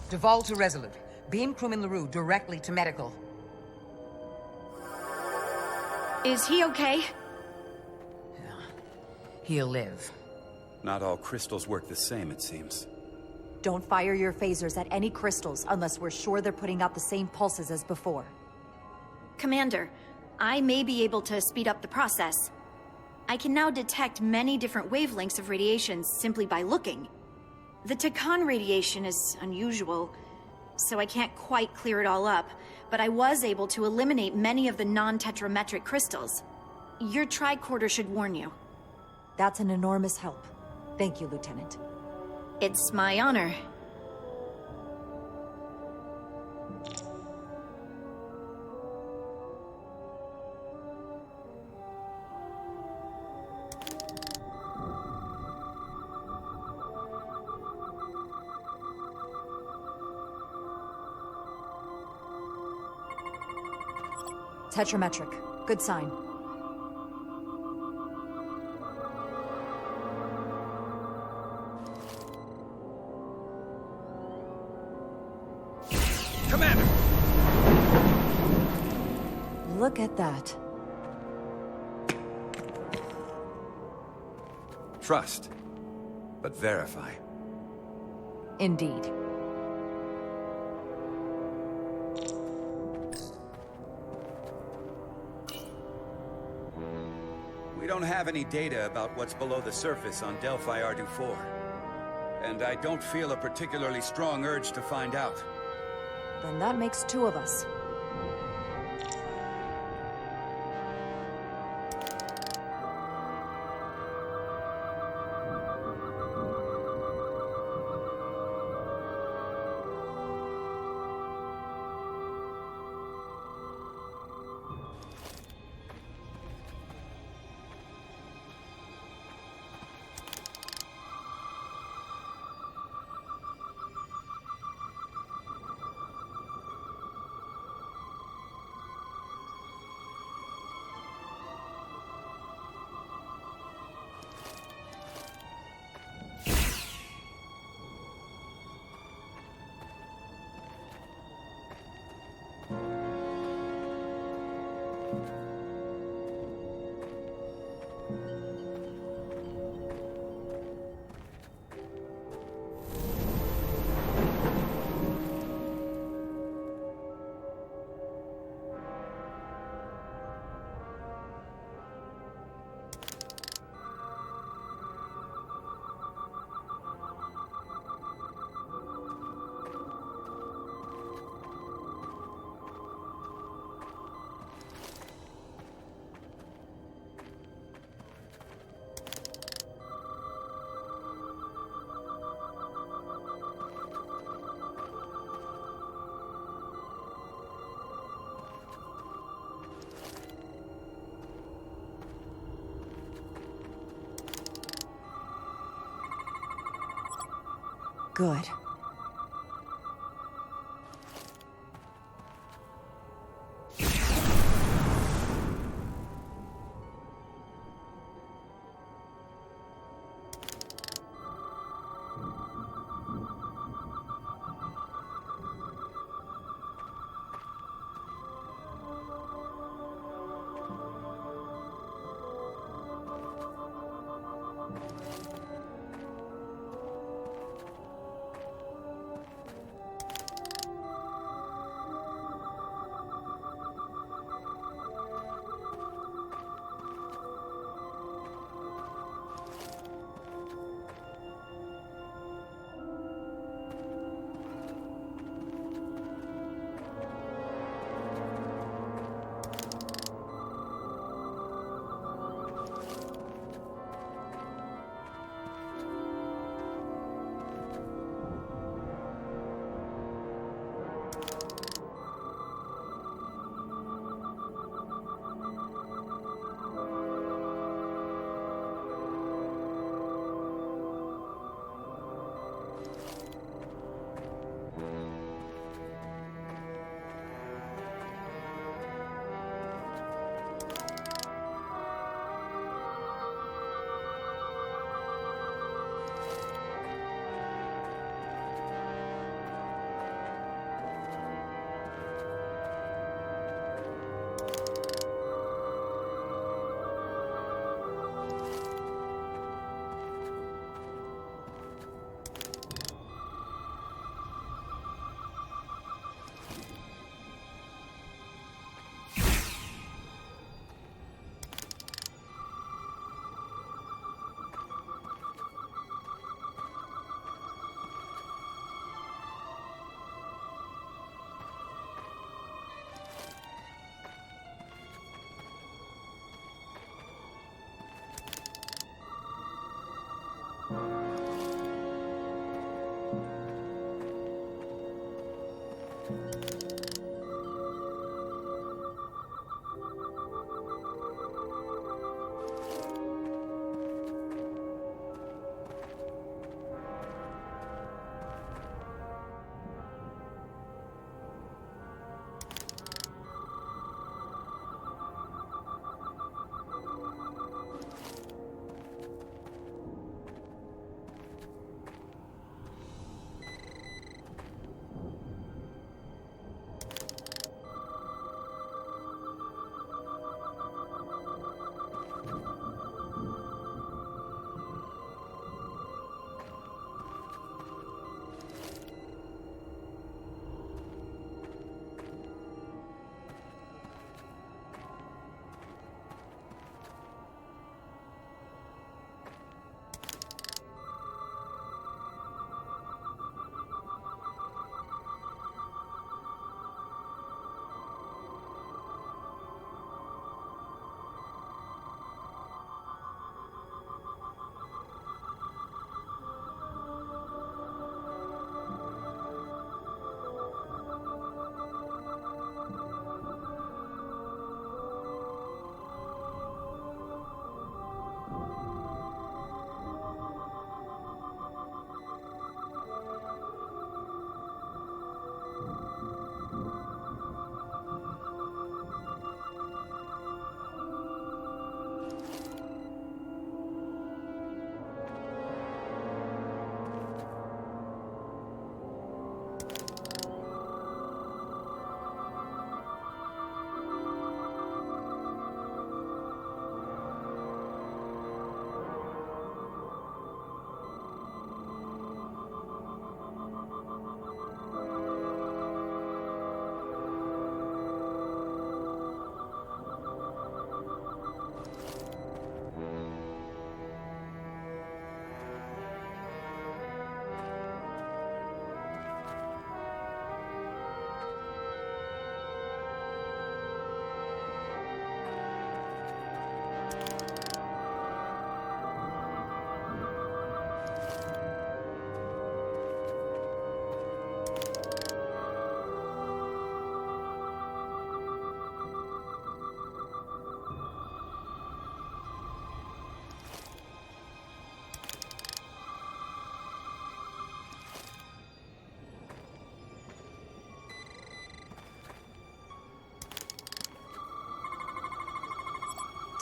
Devolve to Resolute. Beam Crewman LaRue directly to medical. Is he okay? He'll live. Not all crystals work the same, it seems. Don't fire your phasers at any crystals unless we're sure they're putting out the same pulses as before. Commander, I may be able to speed up the process. I can now detect many different wavelengths of radiation simply by looking. The Takan radiation is unusual, so I can't quite clear it all up, but I was able to eliminate many of the non-tetrametric crystals. Your tricorder should warn you. That's an enormous help. Thank you, Lieutenant. It's my honor. Tetrametric. Good sign. Commander! Look at that. Trust, but verify. Indeed. We don't have any data about what's below the surface on Delphi Ardu 4. And I don't feel a particularly strong urge to find out. Then that makes two of us. Good.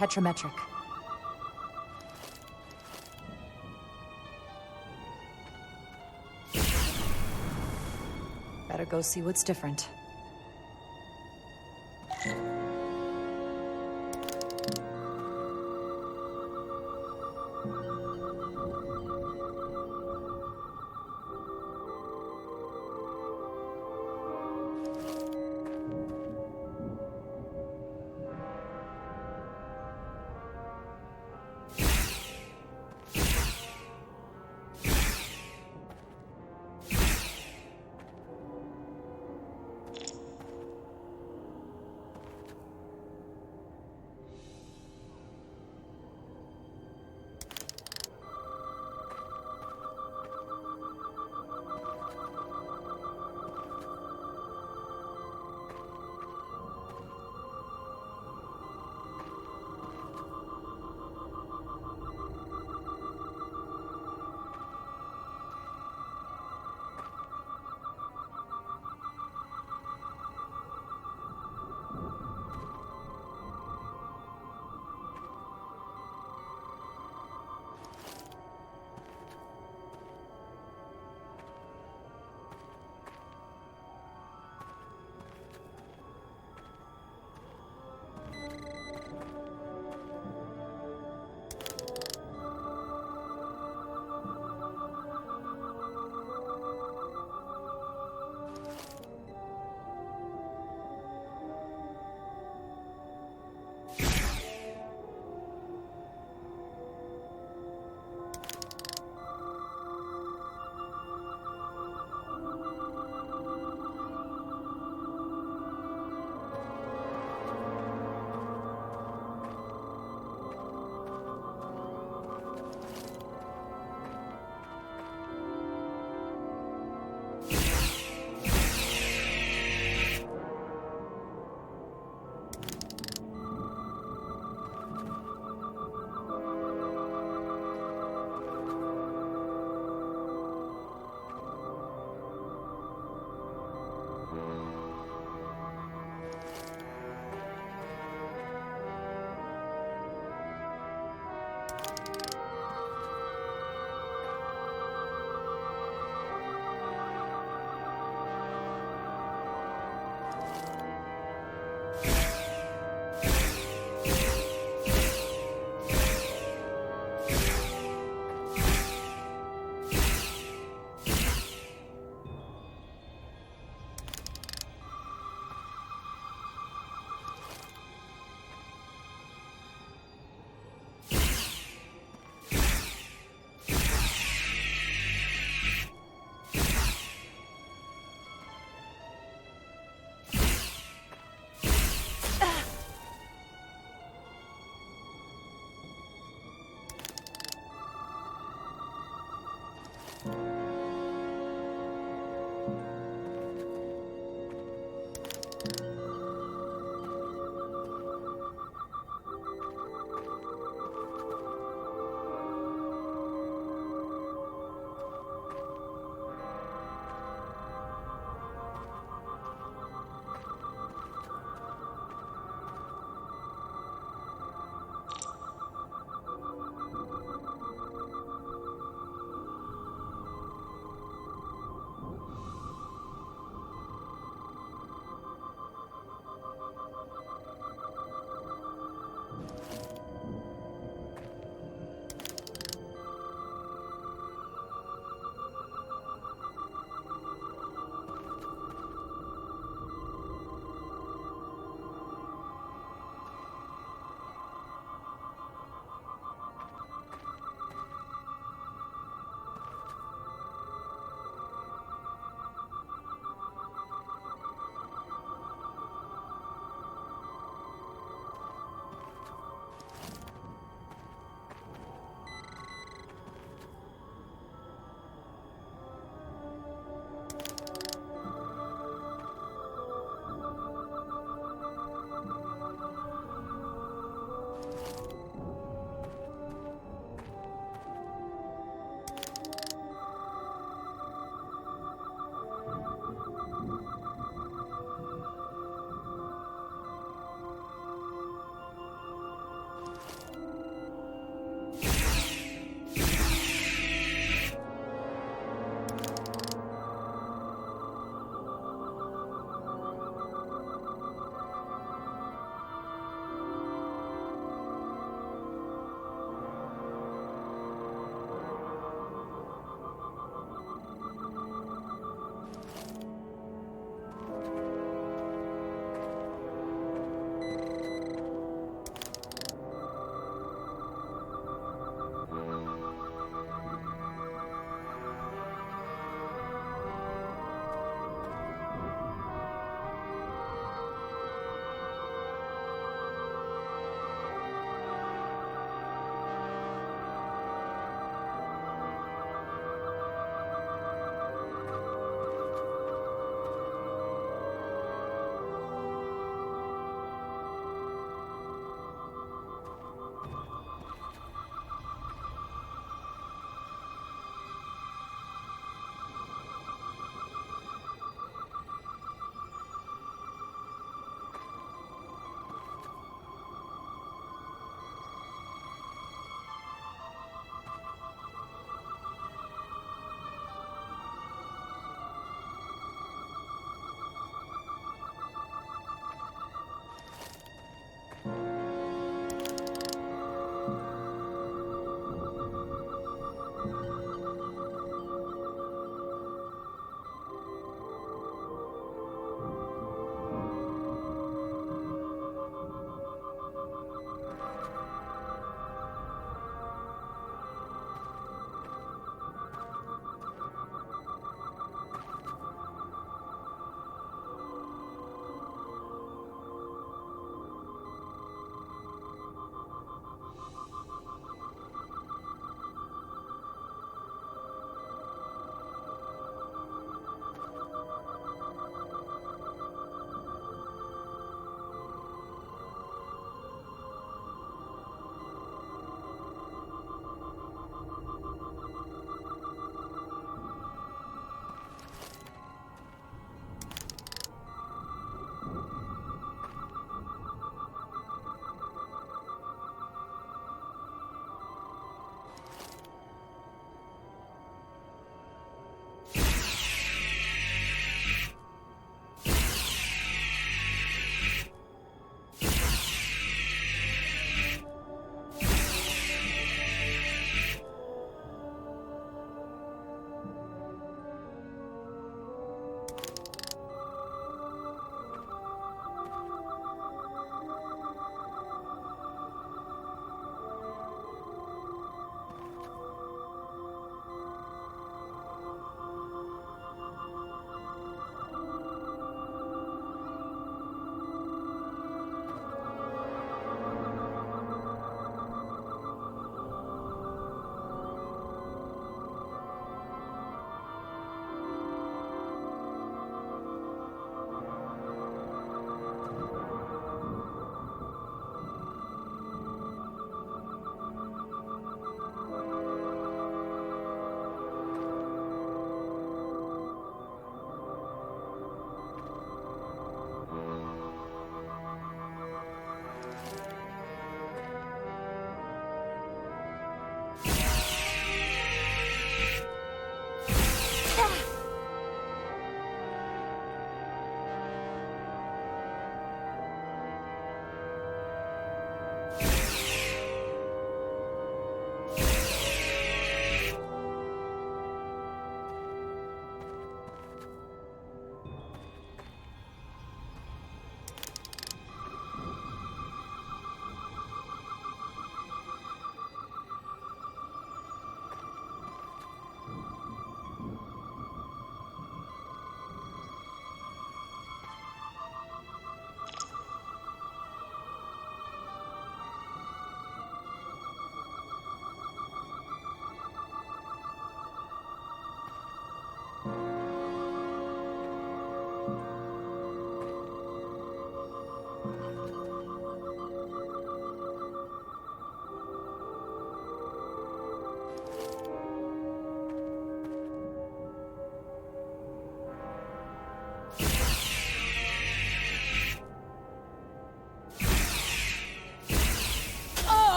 tetrametric. Better go see what's different.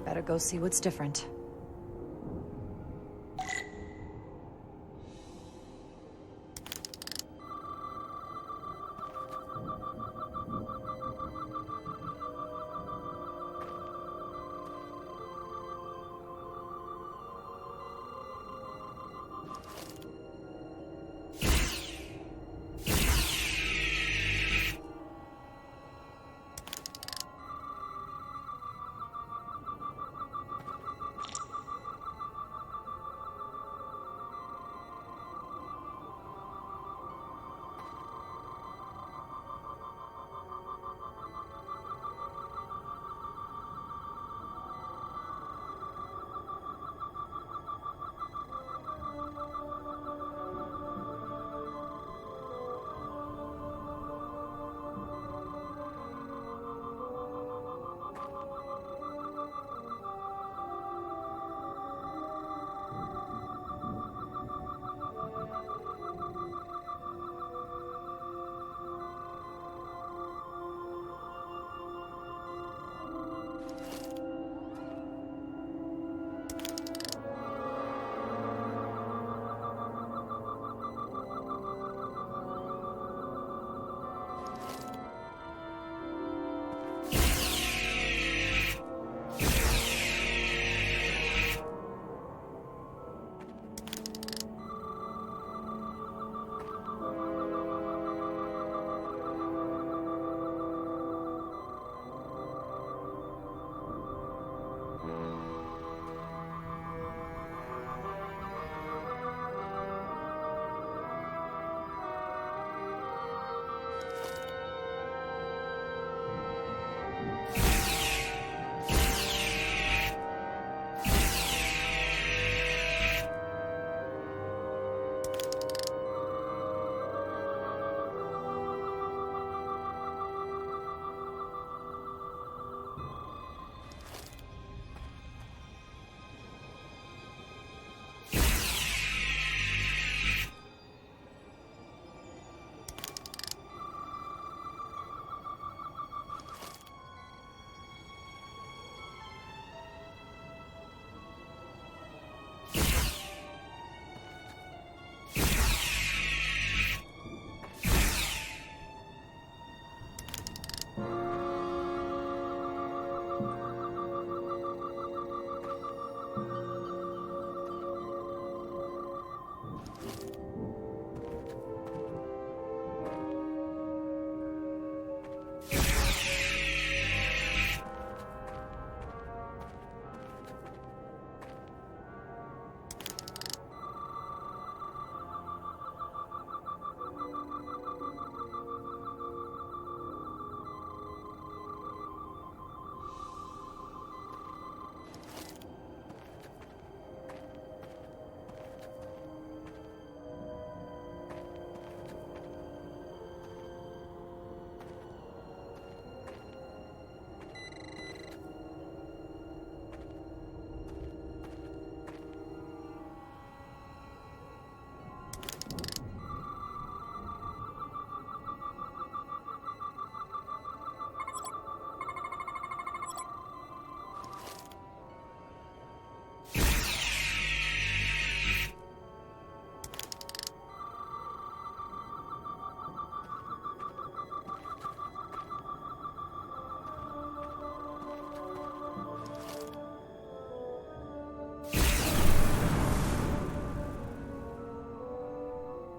Better go see what's different.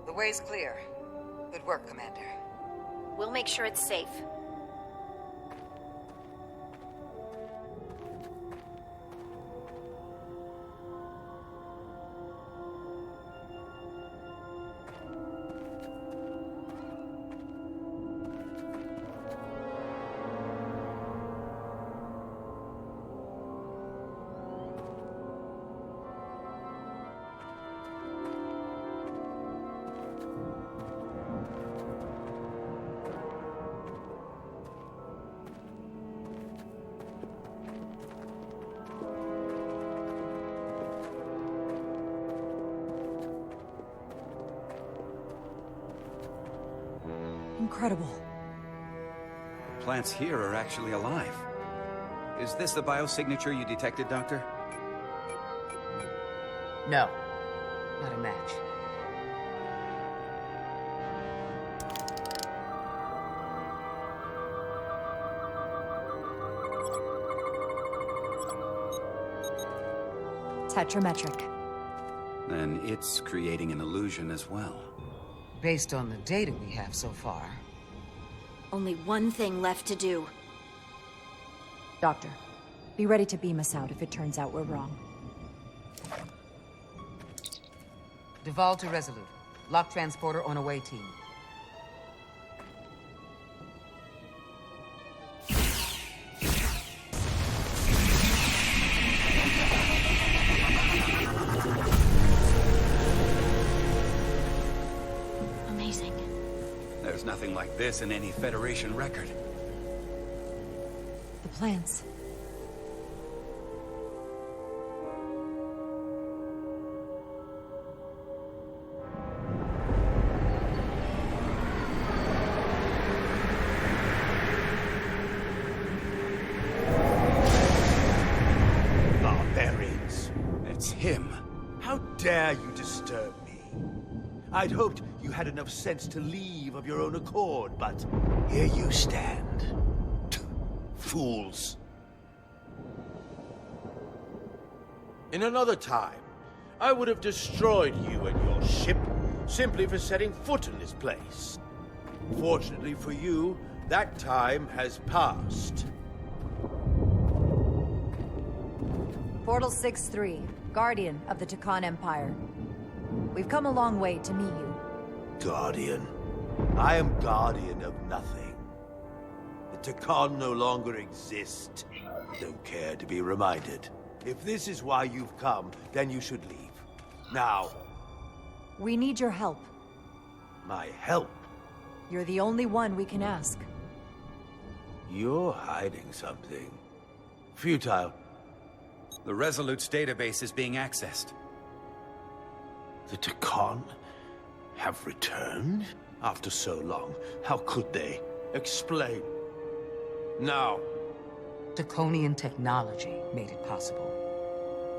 The way's clear. Good work, Commander. We'll make sure it's safe. Incredible. The plants here are actually alive. Is this the biosignature you detected, Doctor? No. Not a match. Tetrametric. Then it's creating an illusion as well. Based on the data we have so far. Only one thing left to do. Doctor, be ready to beam us out if it turns out we're wrong. Duval to Resolute. Lock transporter on away team. Amazing. There's nothing like this in any Federation record. The plants. Barbarians. It's him. How dare you disturb me? I'd hoped you had enough sense to leave of your own accord, but here you stand. Fools. In another time, I would have destroyed you and your ship simply for setting foot in this place. Fortunately for you, that time has passed. Portal 6-3, Guardian of the Takan Empire. We've come a long way to meet you. Guardian. I am guardian of nothing. The Takan no longer exist. Don't care to be reminded. If this is why you've come, then you should leave. Now. We need your help. My help? You're the only one we can ask. You're hiding something. Futile. The Resolute's database is being accessed. The Takan have returned? After so long, how could they? Explain. Now. Draconian technology made it possible.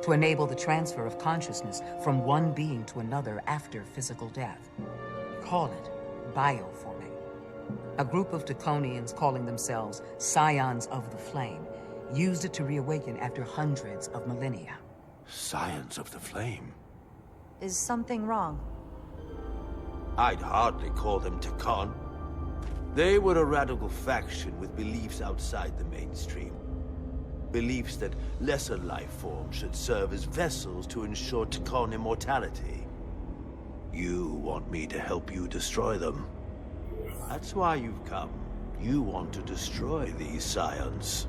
To enable the transfer of consciousness from one being to another after physical death. Call it bioforming. A group of Draconians calling themselves Scions of the Flame used it to reawaken after hundreds of millennia. Scions of the Flame? Is something wrong? I'd hardly call them Takan. They were a radical faction with beliefs outside the mainstream. Beliefs that lesser life forms should serve as vessels to ensure Takan immortality. You want me to help you destroy them. That's why you've come. You want to destroy these Scions.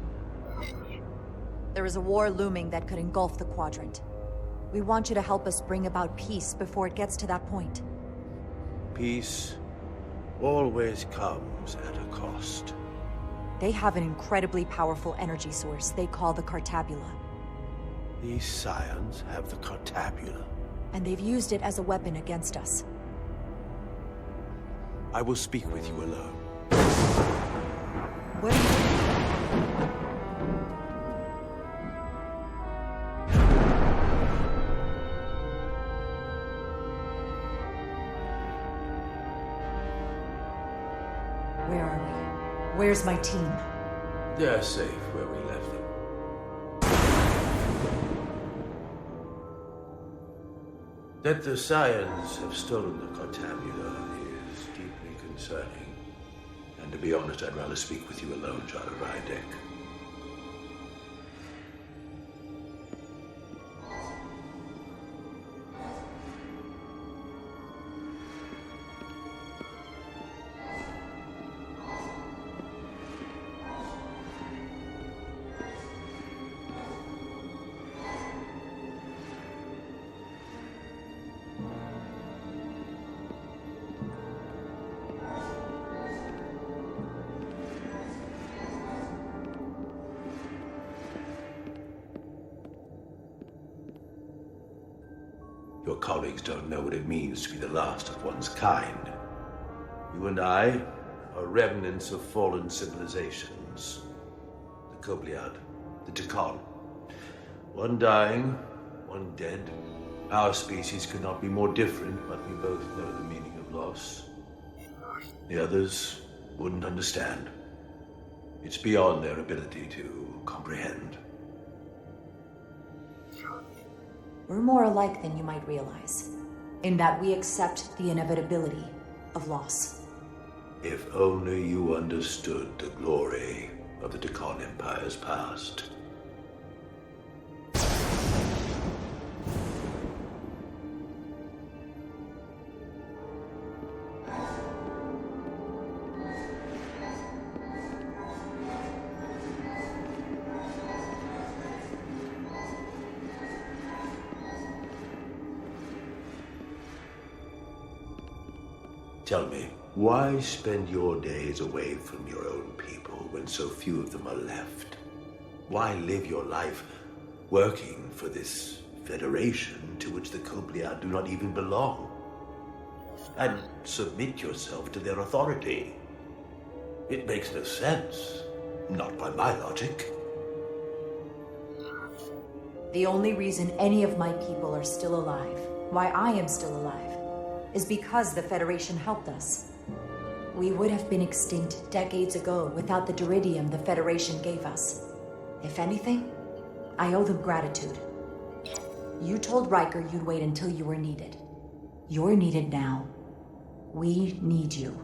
There is a war looming that could engulf the Quadrant. We want you to help us bring about peace before it gets to that point. Peace always comes at a cost. They have an incredibly powerful energy source they call the Cartabula. These Scions have the Cartabula. And they've used it as a weapon against us. I will speak with you alone. What are you... Where are we? Where's my team? They're safe where we left them. That the Scions have stolen the Cartabula is deeply concerning. And to be honest, I'd rather speak with you alone, Jara Rydek. Your colleagues don't know what it means to be the last of one's kind. You and I are remnants of fallen civilizations. The Kobliad, the Tekon. One dying, one dead. Our species could not be more different, but we both know the meaning of loss. The others wouldn't understand. It's beyond their ability to comprehend. We're more alike than you might realize, in that we accept the inevitability of loss. If only you understood the glory of the Tekon Empire's past. Tell me, why spend your days away from your own people when so few of them are left? Why live your life working for this Federation to which the Cobliar do not even belong? And submit yourself to their authority? It makes no sense. Not by my logic. The only reason any of my people are still alive, why I am still alive, is because the Federation helped us. We would have been extinct decades ago without the Duridium the Federation gave us. If anything, I owe them gratitude. You told Riker you'd wait until you were needed. You're needed now. We need you.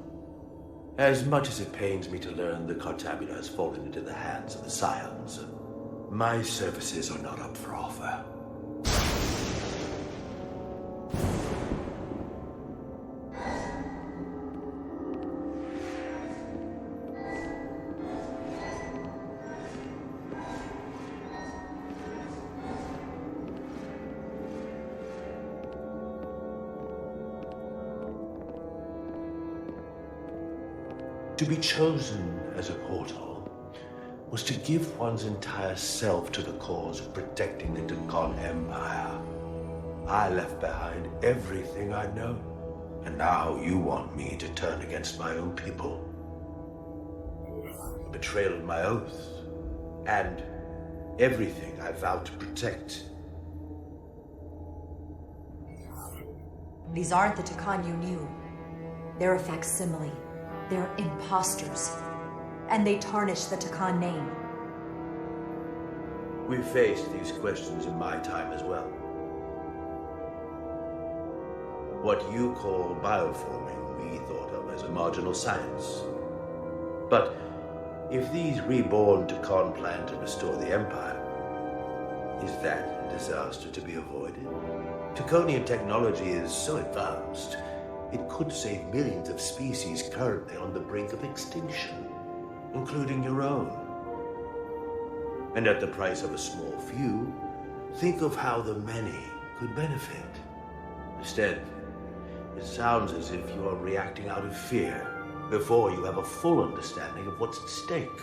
As much as it pains me to learn the Cartabula has fallen into the hands of the Scions, my services are not up for offer. To be chosen as a portal was to give one's entire self to the cause of protecting the Tekon Empire. I left behind everything I'd known, and now you want me to turn against my own people. Betrayal of my oath, and everything I vowed to protect. These aren't the Tekon you knew. They're a facsimile. They're imposters. And they tarnish the Tekon name. We've faced these questions in my time as well. What you call bioforming, we thought of as a marginal science. But if these reborn Tekon plan to restore the Empire, is that a disaster to be avoided? Tekonian technology is so advanced, it could save millions of species currently on the brink of extinction, including your own. And at the price of a small few, think of how the many could benefit. Instead, it sounds as if you are reacting out of fear before you have a full understanding of what's at stake.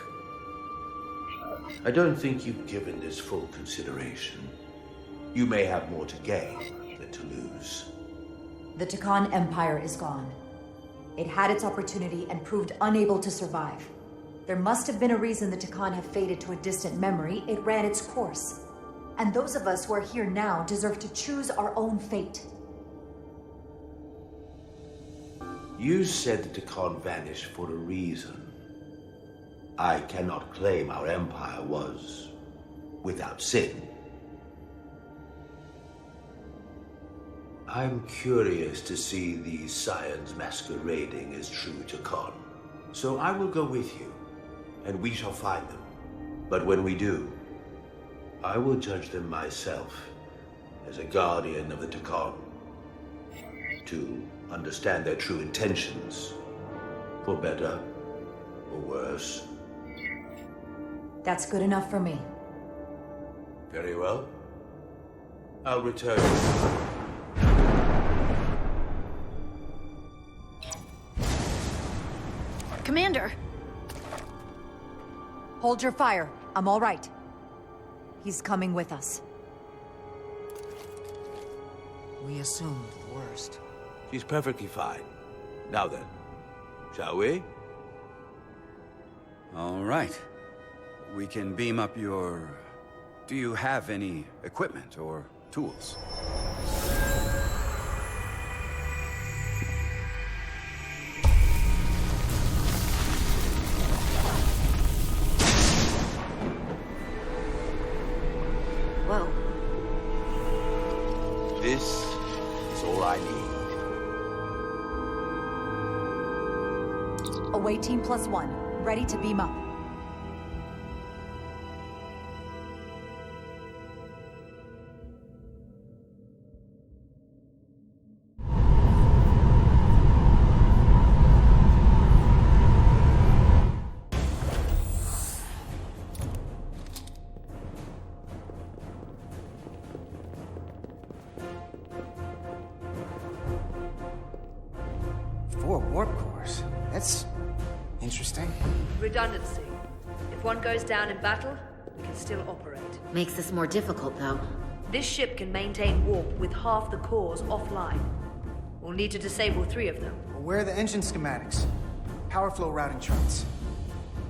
I don't think you've given this full consideration. You may have more to gain than to lose. The Tekon Empire is gone. It had its opportunity and proved unable to survive. There must have been a reason the Tekon have faded to a distant memory. It ran its course. And those of us who are here now deserve to choose our own fate. You said the Tekon vanished for a reason. I cannot claim our empire was without sin. I'm curious to see these Scions masquerading as true Tekon. So I will go with you, and we shall find them. But when we do, I will judge them myself as a guardian of the Tekon, to understand their true intentions, for better or worse. That's good enough for me. Very well. I'll return. Commander! Hold your fire. I'm all right. He's coming with us. We assumed the worst. She's perfectly fine. Now then, shall we? All right. We can beam up your Do you have any equipment or tools? Whoa. This is all I need. Away team +1, ready to beam up. Redundancy. If one goes down in battle, we can still operate. Makes this more difficult, though. This ship can maintain warp with half the cores offline. We'll need to disable 3 of them. Well, where are the engine schematics? Power flow routing charts.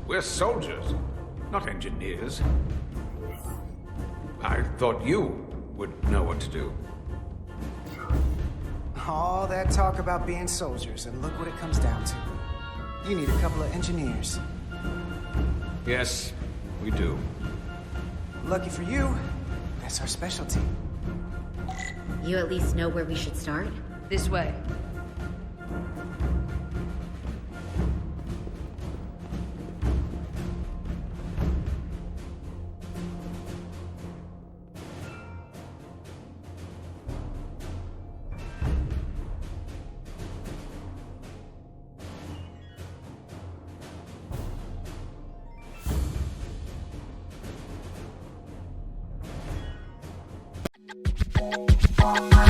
We're soldiers, not engineers. I thought you would know what to do. All that talk about being soldiers, and look what it comes down to. You need a couple of engineers. Yes, we do. Lucky for you, that's our specialty. You at least know where we should start? This way. Bye.